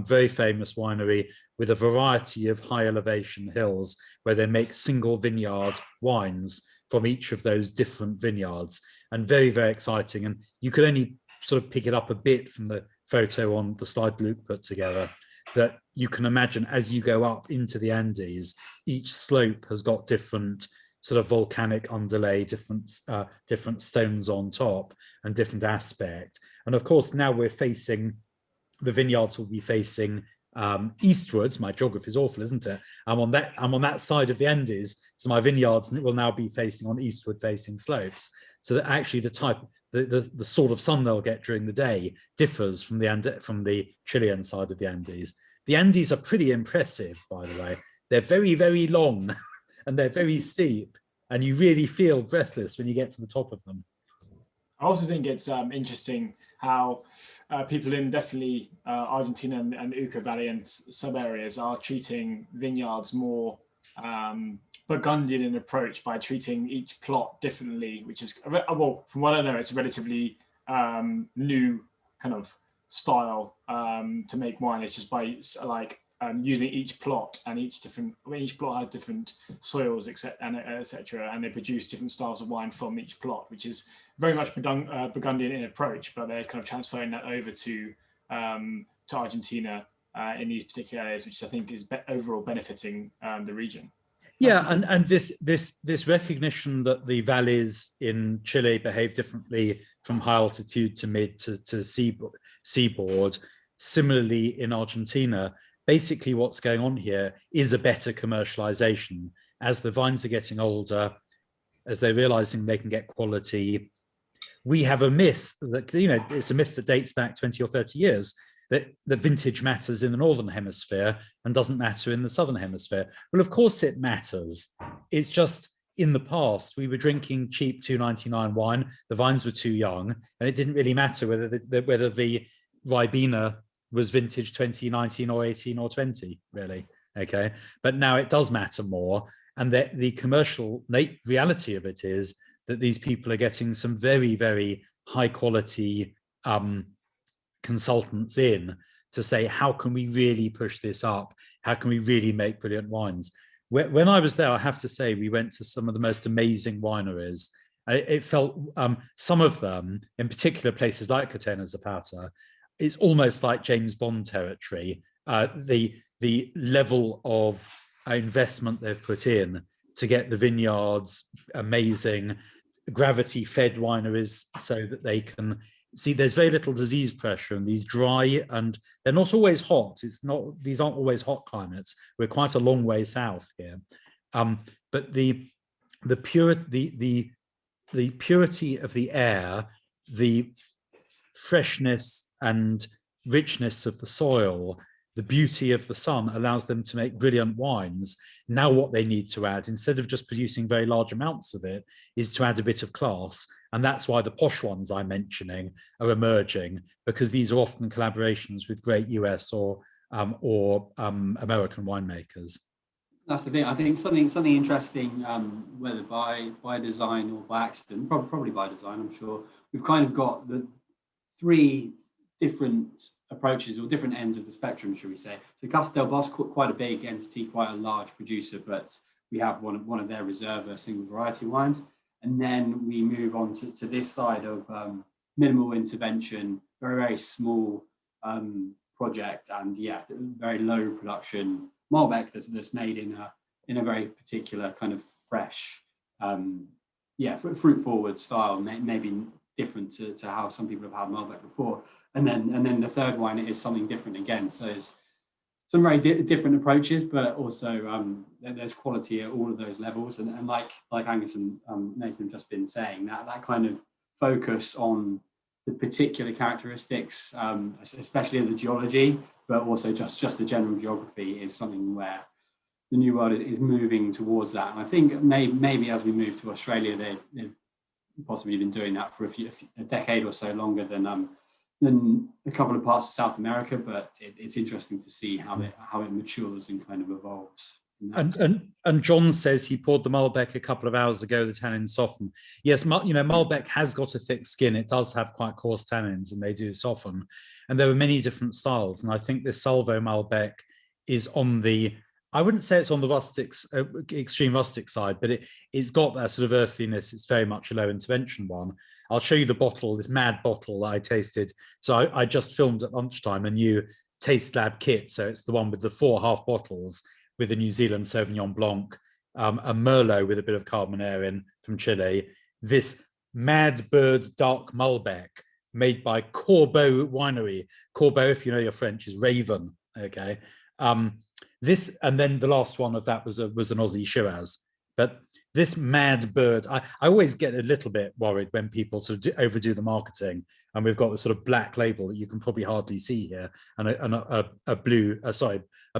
very famous winery with a variety of high elevation hills where they make single vineyard wines from each of those different vineyards, and very, very exciting. And you could only sort of pick it up a bit from the photo on the slide Luke put together, that you can imagine as you go up into the Andes, each slope has got different sort of volcanic underlay, different stones on top and different aspect. And of course, now we're facing, the vineyards will be facing eastwards. My geography is awful, isn't it? I'm on that side of the Andes, so my vineyards will now be facing on eastward facing slopes. So that actually the sort of sun they'll get during the day differs from the Chilean side of the Andes. The Andes are pretty impressive, by the way. They're very, very long and they're very steep, and you really feel breathless when you get to the top of them. I also think it's interesting how people in definitely Argentina and the Uco Valley and sub areas are treating vineyards more Burgundian in approach by treating each plot differently, which is, well, from what I know, it's a relatively new kind of style to make wine. It's just by using each plot, and each plot has different soils, etc., and they produce different styles of wine from each plot, which is very much Burgundian in approach, but they're kind of transferring that over to Argentina in these particular areas, which I think is overall benefiting the region. Yeah, and this recognition that the valleys in Chile behave differently from high altitude to mid to seaboard. Similarly in Argentina, basically what's going on here is a better commercialization. As the vines are getting older, as they're realizing they can get quality. We have a myth that, it's a myth that dates back 20 or 30 years, that the vintage matters in the Northern Hemisphere and doesn't matter in the Southern Hemisphere. Well, of course it matters. It's just in the past, we were drinking cheap $2.99 wine, the vines were too young, and it didn't really matter whether the Ribena was vintage 2019 or 18 or 20, really, okay? But now it does matter more, and the commercial reality of it is that these people are getting some very, very high quality consultants in to say, how can we really push this up? How can we really make brilliant wines? When I was there, I have to say, we went to some of the most amazing wineries, It felt some of them, in particular places like Katena Zapata, it's almost like James Bond territory. The level of investment they've put in to get the vineyards amazing, gravity-fed wineries so that they can see there's very little disease pressure, and these dry, and they're not always hot. These aren't always hot climates. We're quite a long way south here, but the purity of the air, the freshness and richness of the soil, the beauty of the sun allows them to make brilliant wines. Now what they need to add, instead of just producing very large amounts of it, is to add a bit of class. And that's why the posh ones I'm mentioning are emerging, because these are often collaborations with great US or American winemakers. That's the thing. I think something interesting, whether by design or by accident, probably by design, I'm sure, we've kind of got the three different approaches or different ends of the spectrum, should we say. So Casa del Bosque, quite a big entity, quite a large producer, but we have one of their Reserva single variety wines. And then we move on to this side of minimal intervention, very, very small project, and yeah, very low production Malbec that's made in a very particular kind of fresh, fruit forward style, maybe different to how some people have had Malbec before. And then the third wine is something different again. So it's some very different approaches, but also there's quality at all of those levels. And like Angus and Nathan have just been saying, that kind of focus on the particular characteristics, especially of the geology, but also just the general geography, is something where the New World is moving towards that. And I think maybe as we move to Australia, they've possibly been doing that for a decade or so longer than a couple of parts of South America. But it's interesting to see how it matures and kind of evolves. And John says he poured the Malbec a couple of hours ago. The tannins soften. Yes, Malbec has got a thick skin. It does have quite coarse tannins, and they do soften. And there are many different styles. And I think this Salvo Malbec is on the, I wouldn't say it's on the extreme rustic side, but it's got that sort of earthiness. It's very much a low intervention one. I'll show you the bottle, this mad bottle that I tasted. So I just filmed at lunchtime a new Taste Lab kit. So it's the one with the 4 half bottles, with a New Zealand Sauvignon Blanc, a Merlot with a bit of Carmenere in from Chile, this Mad Bird Dark Malbec made by Corbeau Winery. Corbeau, if you know your French, is Raven, okay? This, and then the last one of that was an Aussie Shiraz. But this Mad Bird, I always get a little bit worried when people sort of overdo the marketing, and we've got the sort of black label that you can probably hardly see here, and a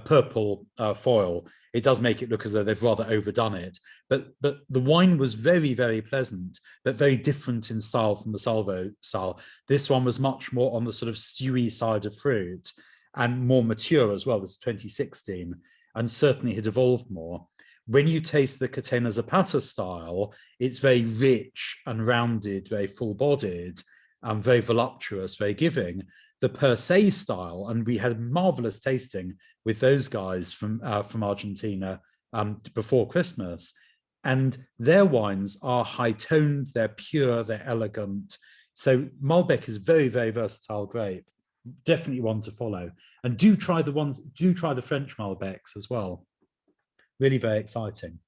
purple foil. It does make it look as though they've rather overdone it. But the wine was very, very pleasant, but very different in style from the Salvo style. This one was much more on the sort of stewy side of fruit and more mature as well. This is 2016, and certainly had evolved more. When you taste the Katena Zapata style, it's very rich and rounded, very full-bodied, very voluptuous, very giving. The per se style, and we had marvelous tasting with those guys from Argentina before Christmas, and their wines are high-toned, they're pure, they're elegant. So Malbec is very, very versatile grape. Definitely one to follow. And do try the French Malbecs as well. Really very exciting.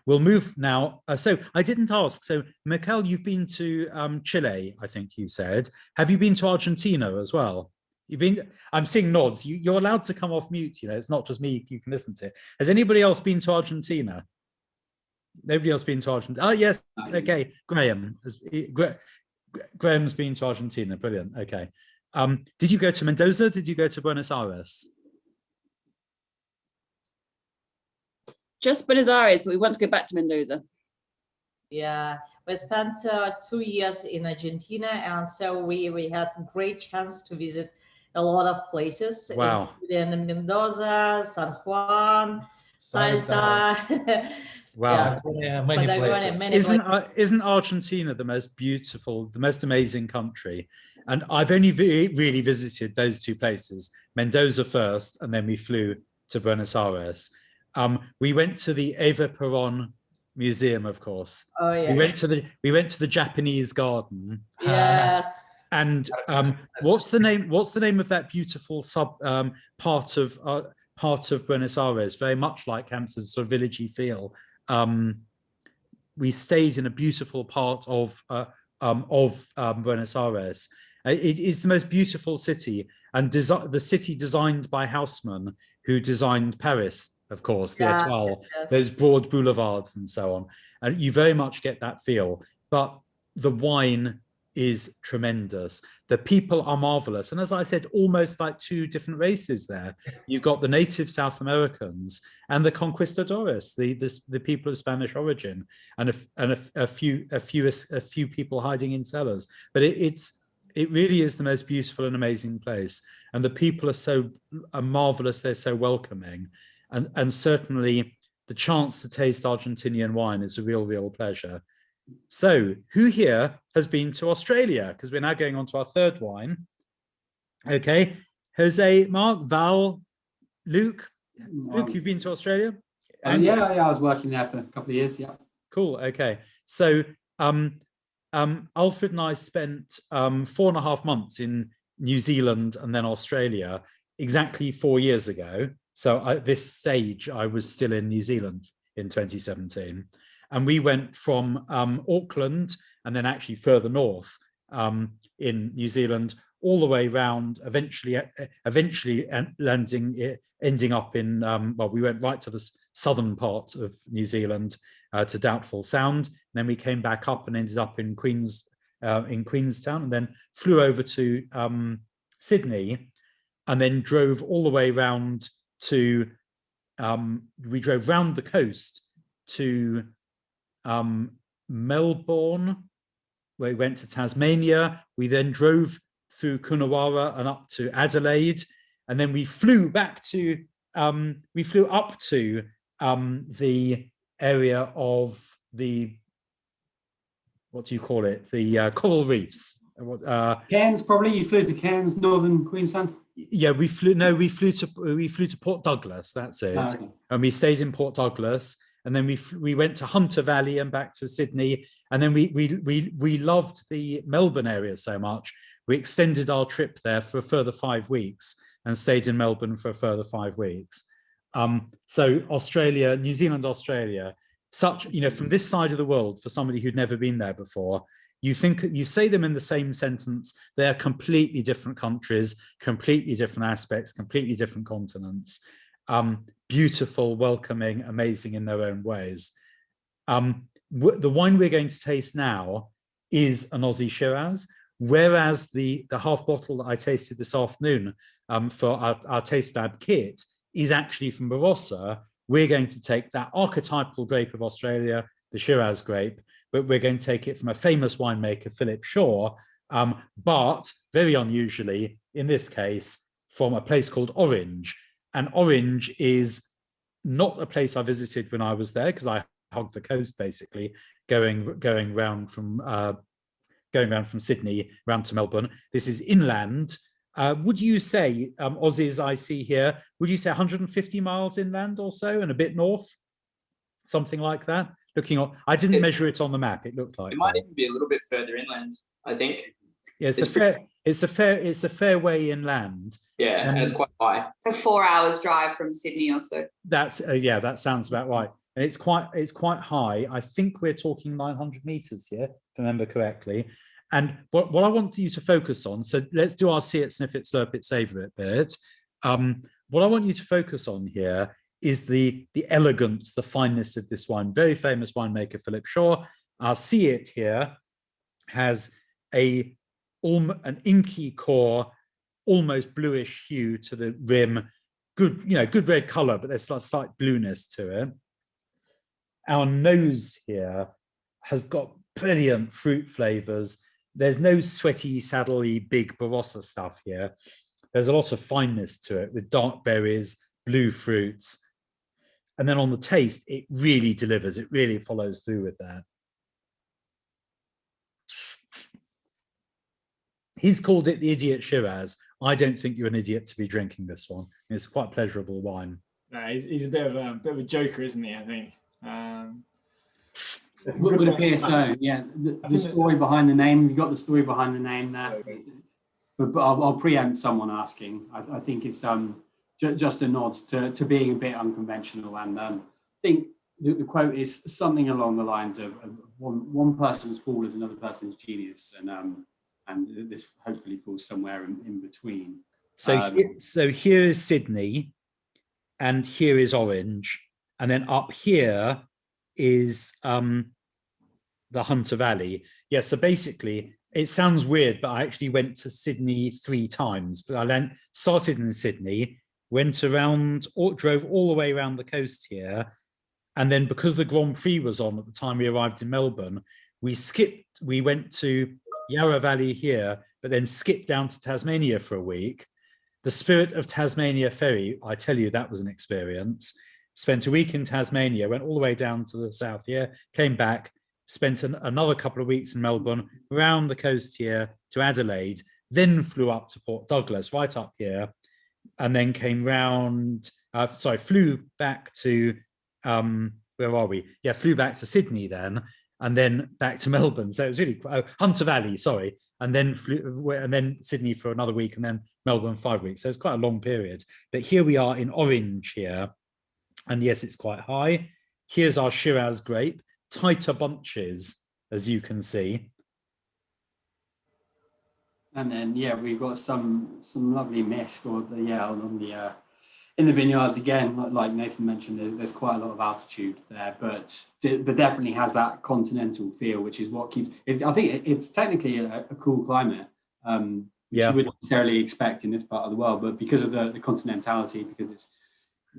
We'll move now. So I didn't ask. So Mikel, you've been to Chile, I think you said. Have you been to Argentina as well? You've been. I'm seeing nods. You're allowed to come off mute. You know, it's not just me you can listen to. Has anybody else been to Argentina? Nobody else been to Argentina? Oh yes, okay. Graham's been to Argentina. Brilliant. Okay. Did you go to Mendoza? Did you go to Buenos Aires? Just Buenos Aires, but we want to go back to Mendoza. Yeah, we spent 2 years in Argentina, and so we had a great chance to visit a lot of places. Wow. In Mendoza, San Juan, Salta. Wow. Yeah, many places. Isn't Argentina the most beautiful, the most amazing country? And I've only really visited those 2 places, Mendoza first, and then we flew to Buenos Aires. We went to the Eva Perón museum, of course. Oh yeah. We went to the Japanese garden. Yes. And what's the name of that beautiful part of Buenos Aires? Very much like Hampstead, sort of villagey feel. We stayed in a beautiful part of Buenos Aires. It is the most beautiful city, and the city designed by Haussmann, who designed Paris, of course, the Étoile, those broad boulevards and so on. And you very much get that feel. But the wine is tremendous. The people are marvelous. And as I said, almost like two different races there. You've got the native South Americans and the conquistadores, the people of Spanish origin, and a few people hiding in cellars. But it really is the most beautiful and amazing place. And the people are marvelous. They're so welcoming. And certainly the chance to taste Argentinian wine is a real pleasure. So who here has been to Australia? Because we're now going on to our third wine. Okay, Jose, Mark, Val, Luke. Luke, you've been to Australia? Yeah, I was working there for a couple of years, yeah. Cool, okay. So Alfred and I spent 4.5 months in New Zealand and then Australia exactly 4 years ago. So at this stage, I was still in New Zealand in 2017. And we went from Auckland and then actually further north in New Zealand, all the way around, eventually ending up in, well, we went right to the southern part of New Zealand to Doubtful Sound. And then we came back up and ended up in Queenstown, and then flew over to Sydney, and then drove all the way around to, we drove round the coast to Melbourne, where we went to Tasmania. We then drove through Coonawarra and up to Adelaide, and then we flew back to up to the area of the, what do you call it, the coral reefs. Cairns, probably. You flew to Cairns, northern Queensland. Yeah, we flew to Port Douglas. That's it. Oh, okay. And we stayed in Port Douglas. And then we went to Hunter Valley and back to Sydney. And then we loved the Melbourne area so much. We extended our trip there for a further 5 weeks and stayed in Melbourne for a further 5 weeks. So Australia, New Zealand, Australia, such, from this side of the world, for somebody who'd never been there before, you say them in the same sentence, they're completely different countries, completely different aspects, completely different continents. Beautiful, welcoming, amazing in their own ways. The wine we're going to taste now is an Aussie Shiraz, whereas the half bottle that I tasted this afternoon for our Taste Lab kit is actually from Barossa. We're going to take that archetypal grape of Australia, the Shiraz grape, but we're going to take it from a famous winemaker, Philip Shaw, but very unusually, in this case, from a place called Orange. And Orange is not a place I visited when I was there, because I hugged the coast basically, going round from Sydney round to Melbourne. This is inland. Would you say, Aussies I see here, would you say 150 miles inland or so, and a bit north, something like that? Looking on, I didn't measure it on the map. It looked like it might even be a little bit further inland, I think. Yeah, it's a fair way inland. Yeah, and it's quite high. It's a 4 hours drive from Sydney or so. That's yeah, that sounds about right. And it's quite high. I think we're talking 900 meters here, if I remember correctly. And what I want you to focus on, so let's do our see it, sniff it, slurp it, savor it bit. What I want you to focus on here is the elegance, the fineness of this wine. Very famous winemaker, Philip Shaw. Our see it here has an inky core, almost bluish hue to the rim. Good red color, but there's a slight blueness to it. Our nose here has got brilliant fruit flavors. There's no sweaty, saddle-y, big Barossa stuff here. There's a lot of fineness to it with dark berries, blue fruits. And then on the taste, it really delivers. It really follows through with that. He's called it the Idiot Shiraz. I don't think you're an idiot to be drinking this one. It's quite pleasurable wine. No, he's a bit of a joker, isn't he? I think. It's Would appear so, yeah. The story behind the name, you've got the story behind the name there. But I'll preempt someone asking. I think it's just a nod to being a bit unconventional. And I think the quote is something along the lines of one person's fool is another person's genius. And this hopefully falls somewhere in between. So here is Sydney, and here is Orange, and then up here is the Hunter Valley. Yeah, so basically, it sounds weird, but I actually went to Sydney 3 times. But I then started in Sydney, went around, drove all the way around the coast here, and then because the Grand Prix was on at the time we arrived in Melbourne, we went to Yarra Valley here, but then skipped down to Tasmania for a week. The Spirit of Tasmania ferry, I tell you, that was an experience. Spent a week in Tasmania, went all the way down to the south here, came back, spent another couple of weeks in Melbourne, around the coast here to Adelaide, then flew up to Port Douglas, right up here, and then came round, flew back to, where are we? Yeah, flew back to Sydney then, and then back to Melbourne. So it was really, Hunter Valley, sorry, and then Sydney for another week, and then Melbourne 5 weeks. So it's quite a long period. But here we are in Orange here, and yes, it's quite high. Here's our Shiraz grape, tighter bunches, as you can see. And then we've got some lovely mist, in the vineyards again. Like Nathan mentioned, there's quite a lot of altitude there, but definitely has that continental feel, which is what keeps. I think it's technically a cool climate, which you wouldn't necessarily expect in this part of the world, but because of the continentality, because it's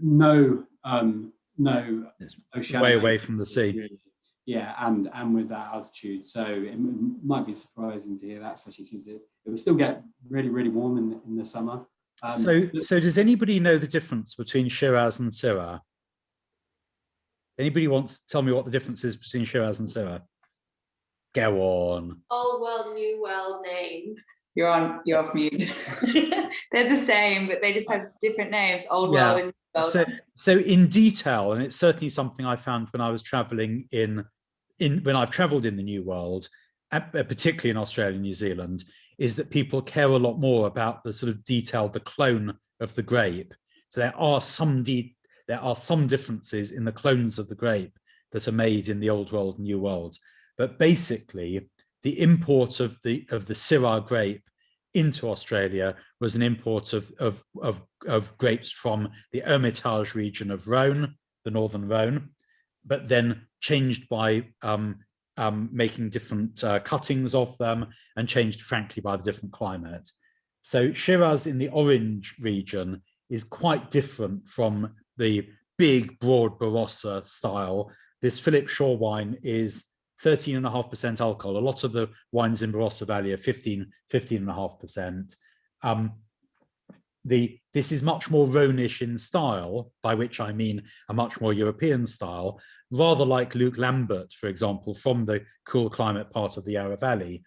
no ocean, way away from the sea. Really. Yeah, and with that altitude, so it might be surprising to hear that, especially since it will still get really, really warm in the summer. So does anybody know the difference between Shiraz and Syrah? Anybody wants to tell me what the difference is between Shiraz and Syrah? Go on. Old world, new world names. You're off mute. They're the same, but they just have different names. Old world and new world. So in detail, and it's certainly something I found when I was traveling when I've traveled in the New World, particularly in Australia and New Zealand, is that people care a lot more about the sort of detail, the clone of the grape. So there are some differences in the clones of the grape that are made in the Old World and New World. But basically, the import of the Syrah grape into Australia was an import of grapes from the Hermitage region of Rhone, the northern Rhone, but then changed by making different cuttings of them, and changed, frankly, by the different climate. So Shiraz in the Orange region is quite different from the big, broad Barossa style. This Philip Shaw wine is 13.5% alcohol. A lot of the wines in Barossa Valley are 15.5%. This is much more Rhônish in style, by which I mean a much more European style, rather like Luke Lambert, for example, from the cool climate part of the Yarra Valley.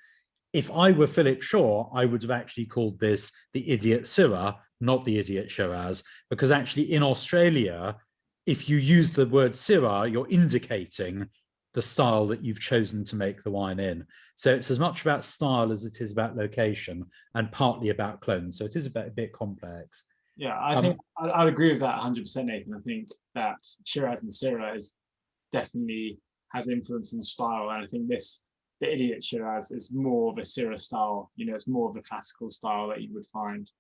If I were Philip Shaw, I would have actually called this the Idiot Syrah, not the Idiot Shiraz, because actually in Australia, if you use the word Syrah, you're indicating the style that you've chosen to make the wine in. So it's as much about style as it is about location, and partly about clones. So it is a bit complex. Yeah, I think I'd agree with that 100%, Nathan. I think that Shiraz and Syrah definitely has influence in style, and I think the Idiot Shiraz is more of a Syrah style. It's more of the classical style that you would find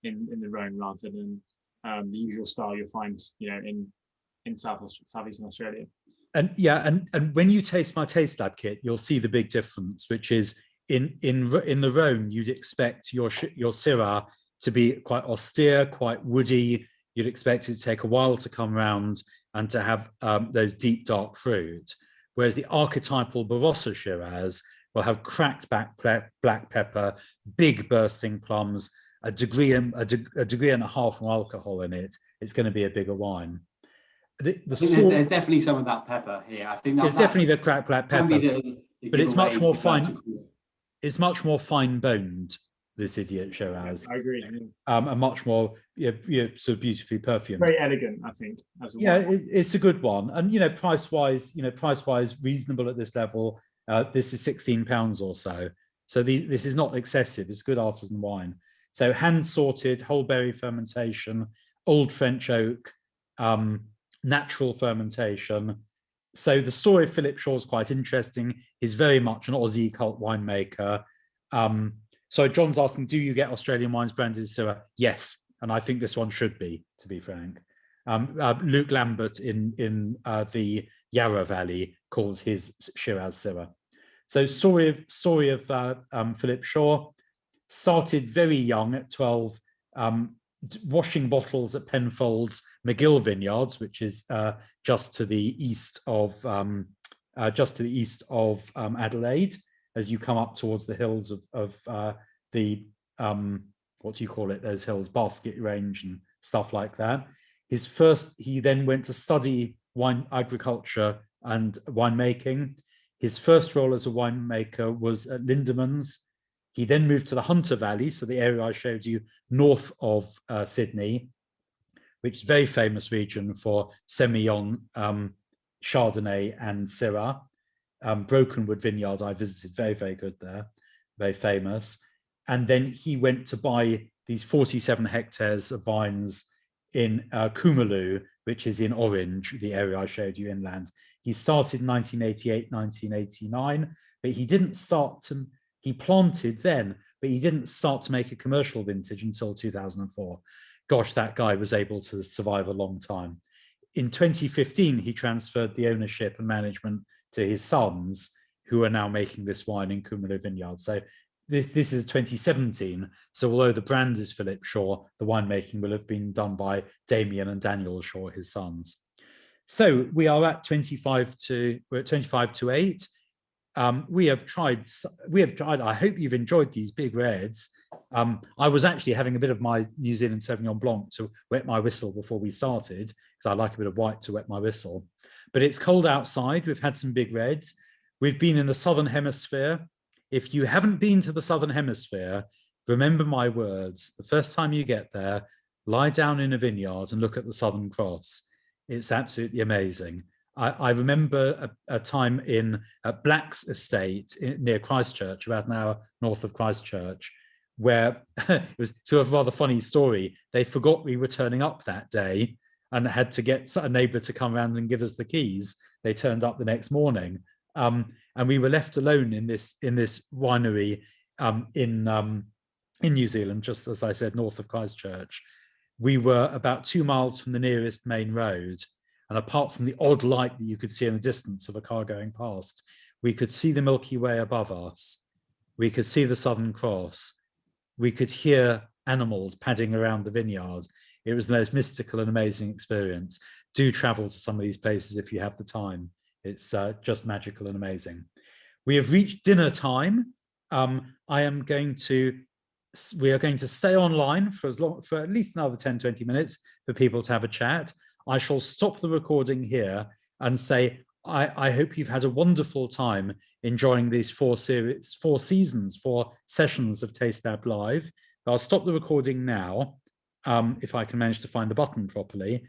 in the Rhone, rather than the usual style you'll find in southeastern Australia. And when you taste my taste lab kit, you'll see the big difference, which is in the Rhone, you'd expect your Syrah to be quite austere, quite woody. You'd expect it to take a while to come around and to have those deep dark fruit, whereas the archetypal Barossa Shiraz will have cracked black pepper, big bursting plums, a degree and a half of alcohol in it. It's going to be a bigger wine. There's definitely some of that pepper here. I think there's definitely the cracked black pepper, but it's much more fine. It's much more fine boned. this Idiot Shiraz. I agree. And much more sort of beautifully perfumed. Very elegant, I think. As a it's a good one, and price-wise, reasonable at this level. This is £16 or so. So this is not excessive. It's good artisan wine. So hand sorted, whole berry fermentation, old French oak, natural fermentation. So the story of Philip Shaw is quite interesting. He's very much an Aussie cult winemaker. So John's asking, do you get Australian wines branded as Syrah? Yes, and I think this one should be, to be frank. Luke Lambert in the Yarra Valley calls his Shiraz Syrah. So story of Philip Shaw. Started very young at 12, washing bottles at Penfolds McGill Vineyards, which is just to the east of Adelaide, as you come up towards the hills of the what do you call it? Those hills, Bosque range and stuff like that. He then went to study wine agriculture and winemaking. His first role as a winemaker was at Lindeman's. He then moved to the Hunter Valley, so the area I showed you north of Sydney, which is a very famous region for Semillon, Chardonnay and Syrah. Brokenwood Vineyard I visited, very, very good there, very famous. And then he went to buy these 47 hectares of vines in Coomaloo, which is in Orange, the area I showed you inland. He started in 1988, 1989, but he planted then, but he didn't start to make a commercial vintage until 2004. Gosh, that guy was able to survive a long time. In 2015, he transferred the ownership and management to his sons, who are now making this wine in Coomaloo Vineyard. So this is 2017. So although the brand is Philip Shaw, the winemaking will have been done by Damien and Daniel Shaw, his sons. So we are at 25 to 8. We have tried, I hope you've enjoyed these big reds. I was actually having a bit of my New Zealand Sauvignon Blanc to wet my whistle before we started, because I like a bit of white to wet my whistle. But it's cold outside. We've had some big reds. We've been in the Southern Hemisphere. If you haven't been to the Southern Hemisphere, remember my words. The first time you get there, lie down in a vineyard and look at the Southern Cross. It's absolutely amazing. I remember a time in Black's estate near Christchurch, about an hour north of Christchurch, where it was sort of a rather funny story. They forgot we were turning up that day and had to get a neighbour to come around and give us the keys. They turned up the next morning, and we were left alone in this winery in New Zealand, just as I said, north of Christchurch. We were about 2 miles from the nearest main road. And apart from the odd light that you could see in the distance of a car going past, we could see the Milky Way above us. We could see the Southern Cross. We could hear animals padding around the vineyard. It was the most mystical and amazing experience. Do travel to some of these places if you have the time. It's just magical and amazing. We have reached dinner time. We are going to stay online for at least another 10-20 minutes for people to have a chat. I shall stop the recording here and say, I hope you've had a wonderful time enjoying these 4 seasons, 4 sessions of Taste Lab Live. I'll stop the recording now, if I can manage to find the button properly,